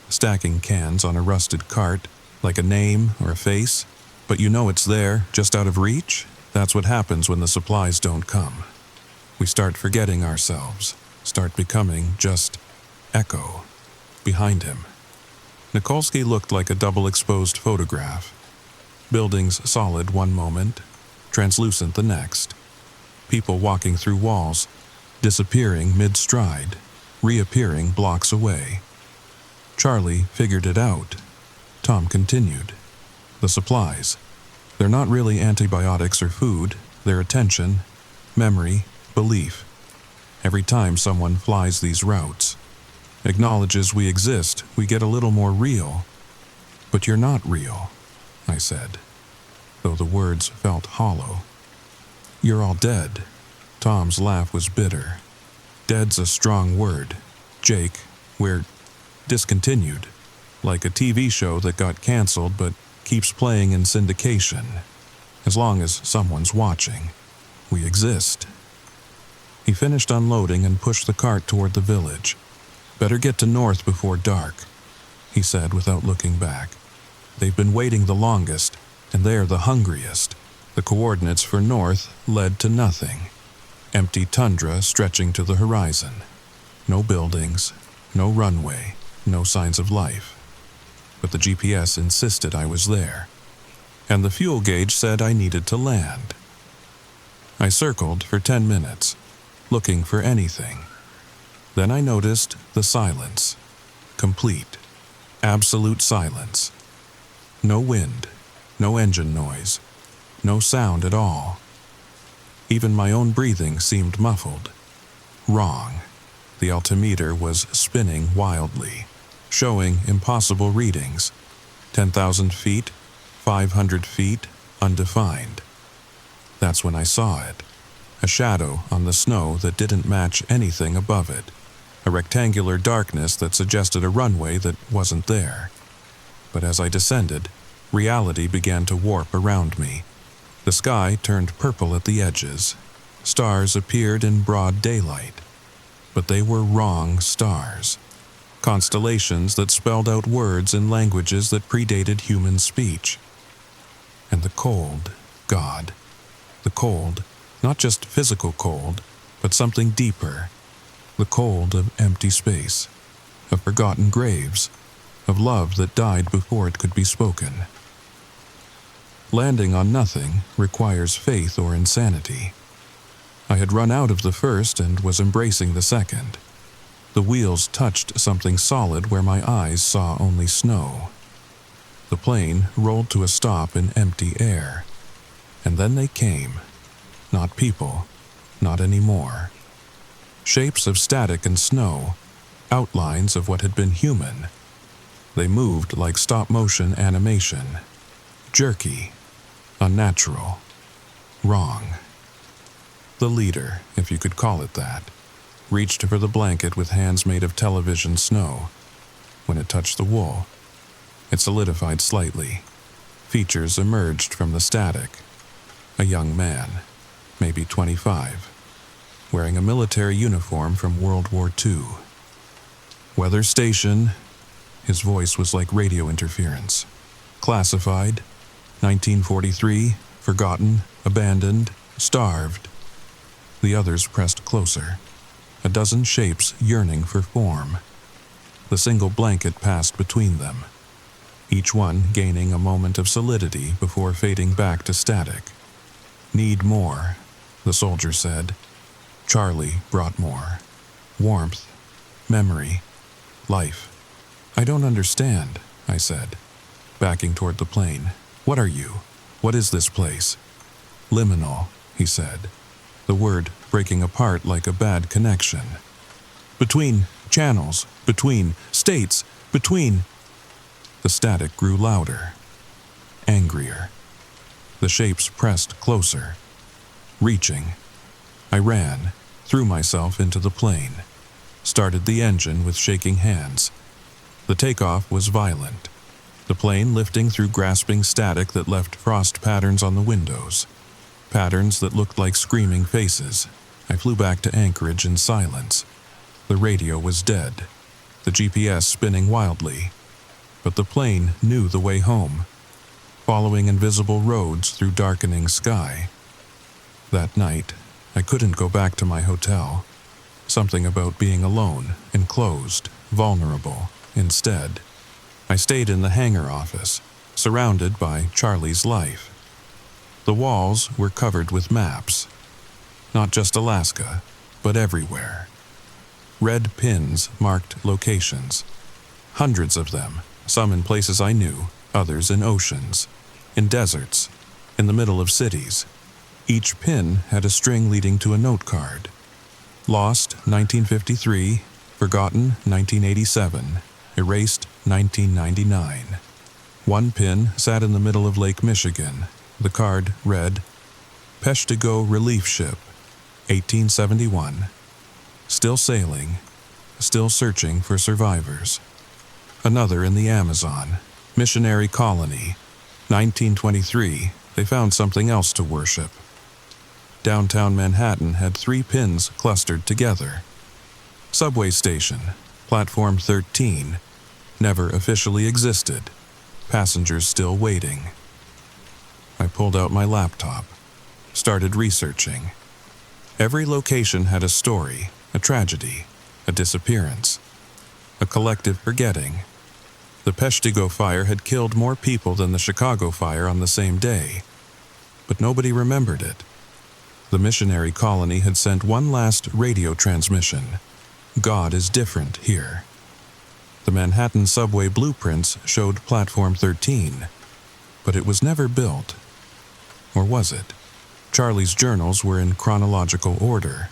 stacking cans on a rusted cart, like a name or a face, but you know it's there, just out of reach? That's what happens when the supplies don't come. We start forgetting ourselves, start becoming just echo. Behind him, Nikolsky looked like a double-exposed photograph. Buildings solid one moment, translucent the next. People walking through walls, disappearing mid-stride, reappearing blocks away. Charlie figured it out. Tom continued. "The supplies. They're not really antibiotics or food. They're attention, memory, belief. Every time someone flies these routes, acknowledges we exist, we get a little more real." "But you're not real," I said, though the words felt hollow. "You're all dead." Tom's laugh was bitter. "Dead's a strong word. Jake, we're discontinued, like a TV show that got canceled but keeps playing in syndication. As long as someone's watching, we exist." He finished unloading and pushed the cart toward the village. "Better get to north before dark," he said without looking back. "They've been waiting the longest, and they're the hungriest." The coordinates for north led to nothing. Empty tundra stretching to the horizon. No buildings, no runway, no signs of life. But the GPS insisted I was there, and the fuel gauge said I needed to land. I circled for 10 minutes, looking for anything. Then I noticed the silence. Complete, absolute silence. No wind, no engine noise, no sound at all. Even my own breathing seemed muffled. Wrong. The altimeter was spinning wildly, showing impossible readings. 10,000 feet, 500 feet, undefined. That's when I saw it. A shadow on the snow that didn't match anything above it. A rectangular darkness that suggested a runway that wasn't there. But as I descended, reality began to warp around me. The sky turned purple at the edges. stars appeared in broad daylight, but they were wrong stars. Constellations that spelled out words in languages that predated human speech. And the cold, God. The cold, not just physical cold, but something deeper. The cold of empty space, of forgotten graves, of love that died before it could be spoken. Landing on nothing requires faith or insanity. I had run out of the first and was embracing the second. The wheels touched something solid where my eyes saw only snow. The plane rolled to a stop in empty air. And then they came. Not people, not anymore. Shapes of static and snow, outlines of what had been human. They moved like stop-motion animation. Jerky, unnatural, wrong. The leader, if you could call it that, reached for the blanket with hands made of television snow. When it touched the wool, it solidified slightly. Features emerged from the static. A young man, maybe 25, wearing a military uniform from World War II. Weather station. His voice was like radio interference. Classified. 1943. Forgotten. Abandoned. Starved. The others pressed closer. A dozen shapes yearning for form. The single blanket passed between them, each one gaining a moment of solidity before fading back to static. Need more, the soldier said. Charlie brought more. Warmth, memory, life. I don't understand, I said, backing toward the plane. What are you? What is this place? Liminal, he said, the word breaking apart like a bad connection. Between channels, between states, between... The static grew louder, angrier. The shapes pressed closer, reaching. I ran, threw myself into the plane, started the engine with shaking hands. The takeoff was violent, the plane lifting through grasping static that left frost patterns on the windows, patterns that looked like screaming faces. I flew back to Anchorage in silence. The radio was dead, the GPS spinning wildly, but the plane knew the way home, following invisible roads through darkening sky. That night, I couldn't go back to my hotel. Something about being alone, enclosed, vulnerable. Instead, I stayed in the hangar office, surrounded by Charlie's life. The walls were covered with maps. Not just Alaska, but everywhere. Red pins marked locations. Hundreds of them, some in places I knew, others in oceans, in deserts, in the middle of cities. Each pin had a string leading to a note card. Lost 1953, forgotten 1987, erased 1999. One pin sat in the middle of Lake Michigan. The card read, Peshtigo Relief Ship, 1871. Still sailing, still searching for survivors. Another in the Amazon, Missionary Colony, 1923. They found something else to worship. Downtown Manhattan had 3 pins clustered together. Subway station, platform 13, never officially existed. Passengers still waiting. I pulled out my laptop, started researching. Every location had a story, a tragedy, a disappearance, a collective forgetting. The Peshtigo fire had killed more people than the Chicago fire on the same day, but nobody remembered it. The missionary colony had sent one last radio transmission. God is different here. The Manhattan subway blueprints showed Platform 13, but it was never built. Or was it? Charlie's journals were in chronological order,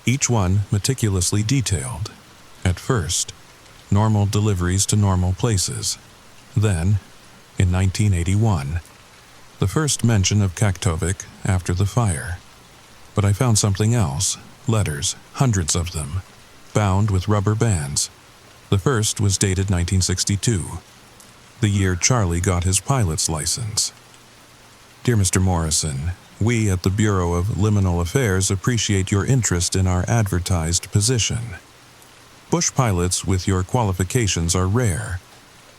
each one meticulously detailed. At first, normal deliveries to normal places. Then, in 1981, the first mention of Kaktovik after the fire. But I found something else, letters, hundreds of them, bound with rubber bands. The first was dated 1962, the year Charlie got his pilot's license. Dear Mr. Morrison, We at the Bureau of Liminal Affairs appreciate your interest in our advertised position. Bush pilots with your qualifications are rare.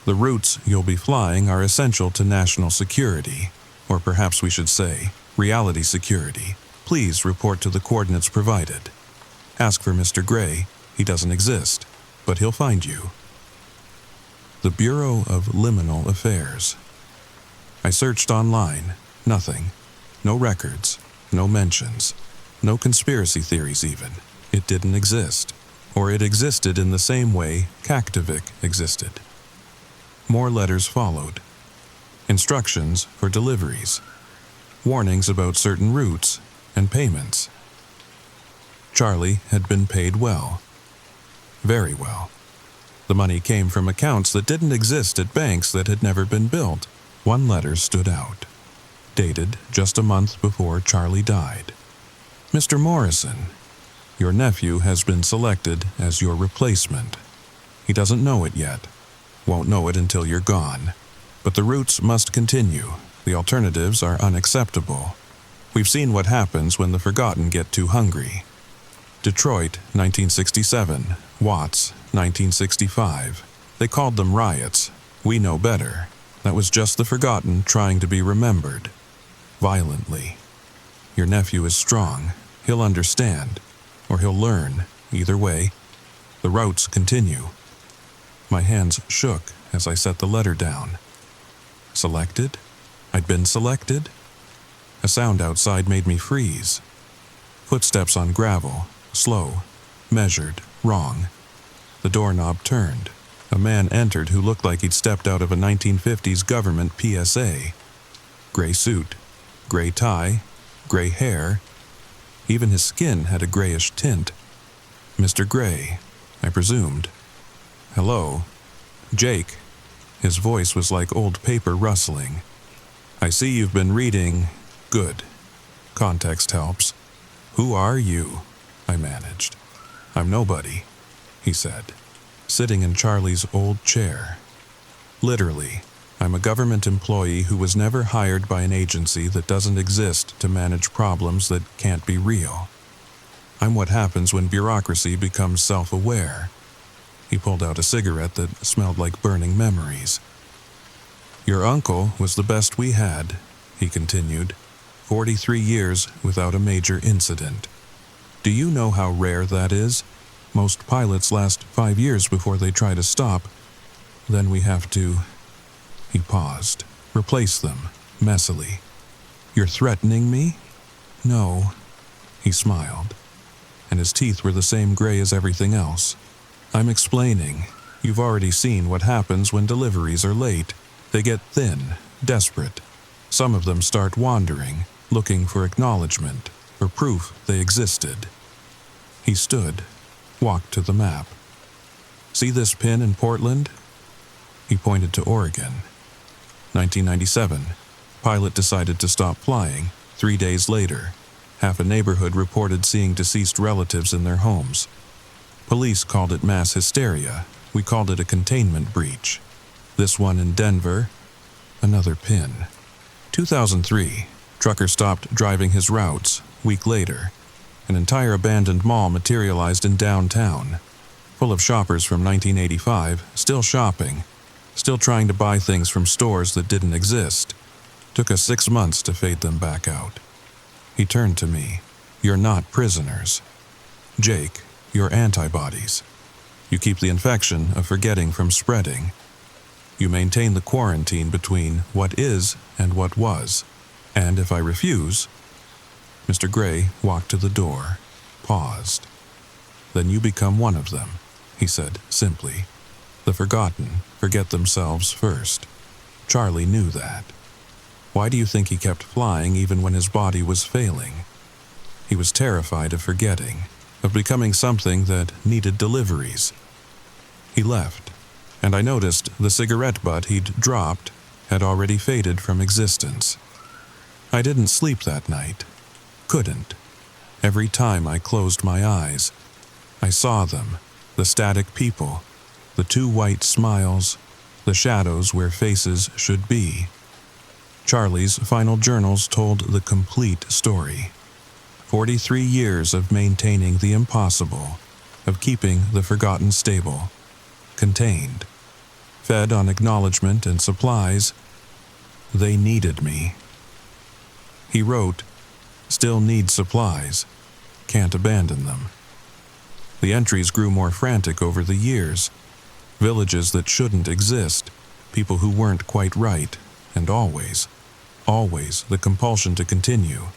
The routes you'll be flying are essential to national security, or perhaps we should say, reality security. Please report to the coordinates provided. Ask for Mr. Gray. He doesn't exist, but he'll find you. The Bureau of Liminal Affairs. I searched online. Nothing. No records. No mentions. No conspiracy theories even. It didn't exist. Or it existed in the same way Kaktovik existed. More letters followed. Instructions for deliveries. Warnings about certain routes and payments. Charlie had been paid well. Very well. The money came from accounts that didn't exist at banks that had never been built. One letter stood out, dated just a month before Charlie died. Mr. Morrison, your nephew has been selected as your replacement. He doesn't know it yet. Won't know it until you're gone. But the routes must continue. The alternatives are unacceptable. We've seen what happens when the forgotten get too hungry. Detroit, 1967. Watts, 1965. They called them riots. We know better. That was just the forgotten trying to be remembered. Violently. Your nephew is strong. He'll understand. Or he'll learn. Either way, the routes continue. My hands shook as I set the letter down. Selected? I'd been selected? A sound outside made me freeze. Footsteps on gravel, slow, measured, wrong. The doorknob turned. A man entered who looked like he'd stepped out of a 1950s government PSA. Gray suit, gray tie, gray hair. Even his skin had a grayish tint. Mr. Gray, I presumed. Hello. Jake. His voice was like old paper rustling. I see you've been reading. Good. Context helps. Who are you? I managed. I'm nobody, he said, sitting in Charlie's old chair. Literally, I'm a government employee who was never hired by an agency that doesn't exist to manage problems that can't be real. I'm what happens when bureaucracy becomes self-aware. He pulled out a cigarette that smelled like burning memories. Your uncle was the best we had, he continued. 43 years without a major incident. Do you know how rare that is? Most pilots last 5 years before they try to stop. Then we have to... He paused. Replace them, messily. You're threatening me? No. He smiled, and his teeth were the same gray as everything else. I'm explaining. You've already seen what happens when deliveries are late. They get thin, desperate. Some of them start wandering, looking for acknowledgement, for proof they existed. He stood, walked to the map. See this pin in Portland? He pointed to Oregon. 1997. Pilot decided to stop flying. 3 days later, half a neighborhood reported seeing deceased relatives in their homes. Police called it mass hysteria. We called it a containment breach. This one in Denver, another pin. 2003, trucker stopped driving his routes. Week later, an entire abandoned mall materialized in downtown, full of shoppers from 1985, still shopping, still trying to buy things from stores that didn't exist. Took us 6 months to fade them back out. He turned to me. You're not prisoners. Jake, you're antibodies. You keep the infection of forgetting from spreading. You maintain the quarantine between what is and what was. And if I refuse... Mr. Gray walked to the door, paused. Then you become one of them, he said simply. The forgotten forget themselves first. Charlie knew that. Why do you think he kept flying even when his body was failing? He was terrified of forgetting, of becoming something that needed deliveries. He left, and I noticed the cigarette butt he'd dropped had already faded from existence. I didn't sleep that night. Couldn't. Every time I closed my eyes, I saw them, the static people, the 2 white smiles, the shadows where faces should be. Charlie's final journals told the complete story. 43 years of maintaining the impossible, of keeping the forgotten stable, contained, fed on acknowledgement and supplies. They needed me. He wrote, "Still need supplies. Can't abandon them." The entries grew more frantic over the years. Villages that shouldn't exist, people who weren't quite right, and always the compulsion to continue.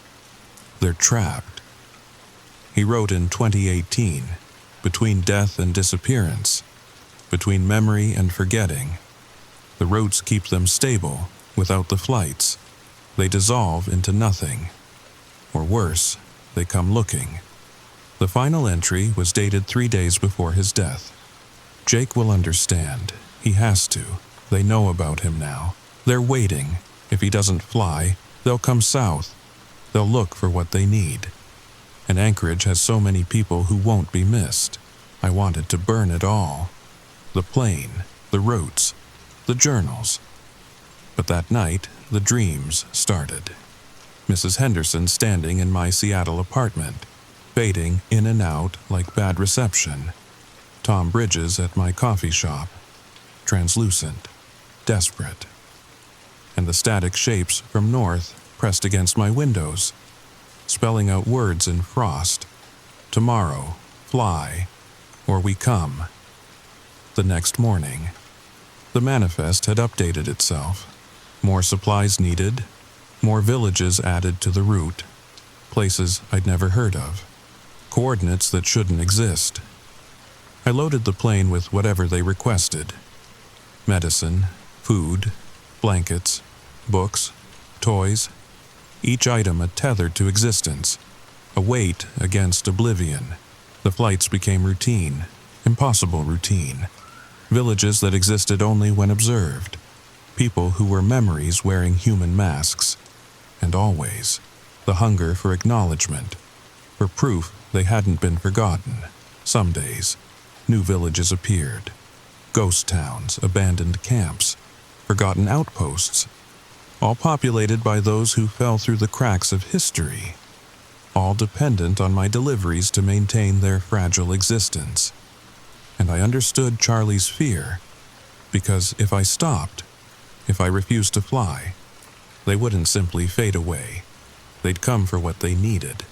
They're trapped. He wrote in 2018, between death and disappearance, between memory and forgetting. The routes keep them stable, without the flights. They dissolve into nothing. Or worse, they come looking. The final entry was dated 3 days before his death. Jake will understand. He has to. They know about him now. They're waiting. If he doesn't fly, they'll come south. They'll look for what they need. And Anchorage has so many people who won't be missed. I wanted to burn it all. The plane, the routes, the journals. But that night, the dreams started. Mrs. Henderson standing in my Seattle apartment, fading in and out like bad reception. Tom Bridges at my coffee shop, translucent, desperate. And the static shapes from north pressed against my windows, spelling out words in frost. Tomorrow, fly, or we come. The next morning, the manifest had updated itself. More supplies needed, more villages added to the route, places I'd never heard of, coordinates that shouldn't exist. I loaded the plane with whatever they requested. Medicine, food, blankets, books, toys, each item a tether to existence, a weight against oblivion. The flights became routine, impossible routine. Villages that existed only when observed. People who were memories wearing human masks. And always, the hunger for acknowledgement, for proof they hadn't been forgotten. Some days, new villages appeared. Ghost towns, abandoned camps, forgotten outposts, all populated by those who fell through the cracks of history, all dependent on my deliveries to maintain their fragile existence. And I understood Charlie's fear, because if I stopped, if I refused to fly, they wouldn't simply fade away. They'd come for what they needed.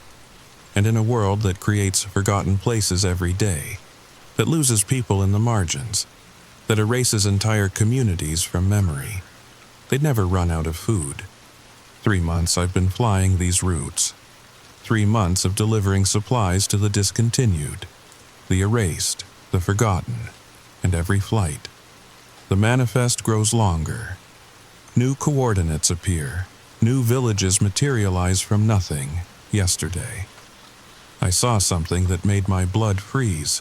And in a world that creates forgotten places every day, that loses people in the margins, that erases entire communities from memory, they'd never run out of food. 3 months I've been flying these routes. 3 months of delivering supplies to the discontinued, the erased, the forgotten, and every flight. The manifest grows longer. New coordinates appear. New villages materialize from nothing. Yesterday, I saw something that made my blood freeze.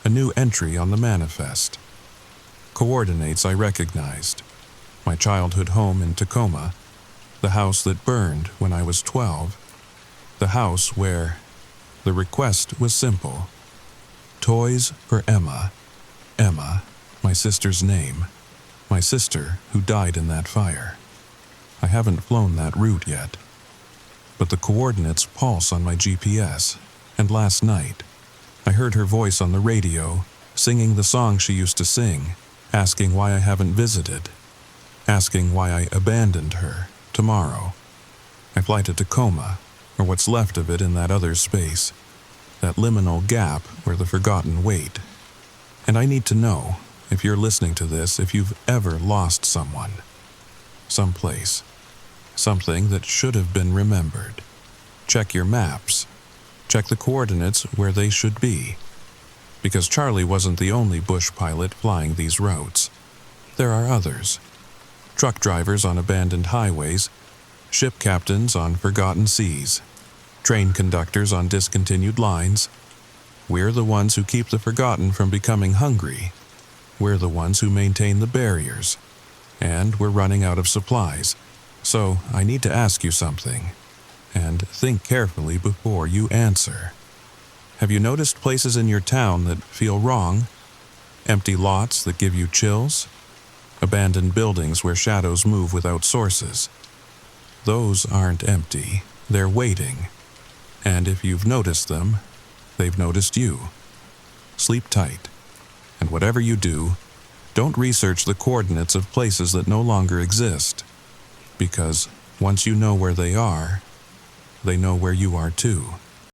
A new entry on the manifest. Coordinates I recognized. My childhood home in Tacoma. The house that burned when I was 12. The house where the request was simple. Toys for Emma. Emma, my sister's name. My sister who died in that fire. I haven't flown that route yet. But the coordinates pulse on my GPS, and last night, I heard her voice on the radio, singing the song she used to sing, asking why I haven't visited, asking why I abandoned her tomorrow. I fly to Tacoma, or what's left of it in that other space, that liminal gap where the forgotten wait. And I need to know, if you're listening to this, if you've ever lost someone, someplace, something that should have been remembered. Check your maps. Check the coordinates where they should be. Because Charlie wasn't the only bush pilot flying these routes. There are others. Truck drivers on abandoned highways, ship captains on forgotten seas, train conductors on discontinued lines. We're the ones who keep the forgotten from becoming hungry. We're the ones who maintain the barriers. And we're running out of supplies. So I need to ask you something. And think carefully before you answer. Have you noticed places in your town that feel wrong? Empty lots that give you chills? Abandoned buildings where shadows move without sources? Those aren't empty. They're waiting. And if you've noticed them, they've noticed you. Sleep tight. And whatever you do, don't research the coordinates of places that no longer exist. Because once you know where they are, they know where you are too.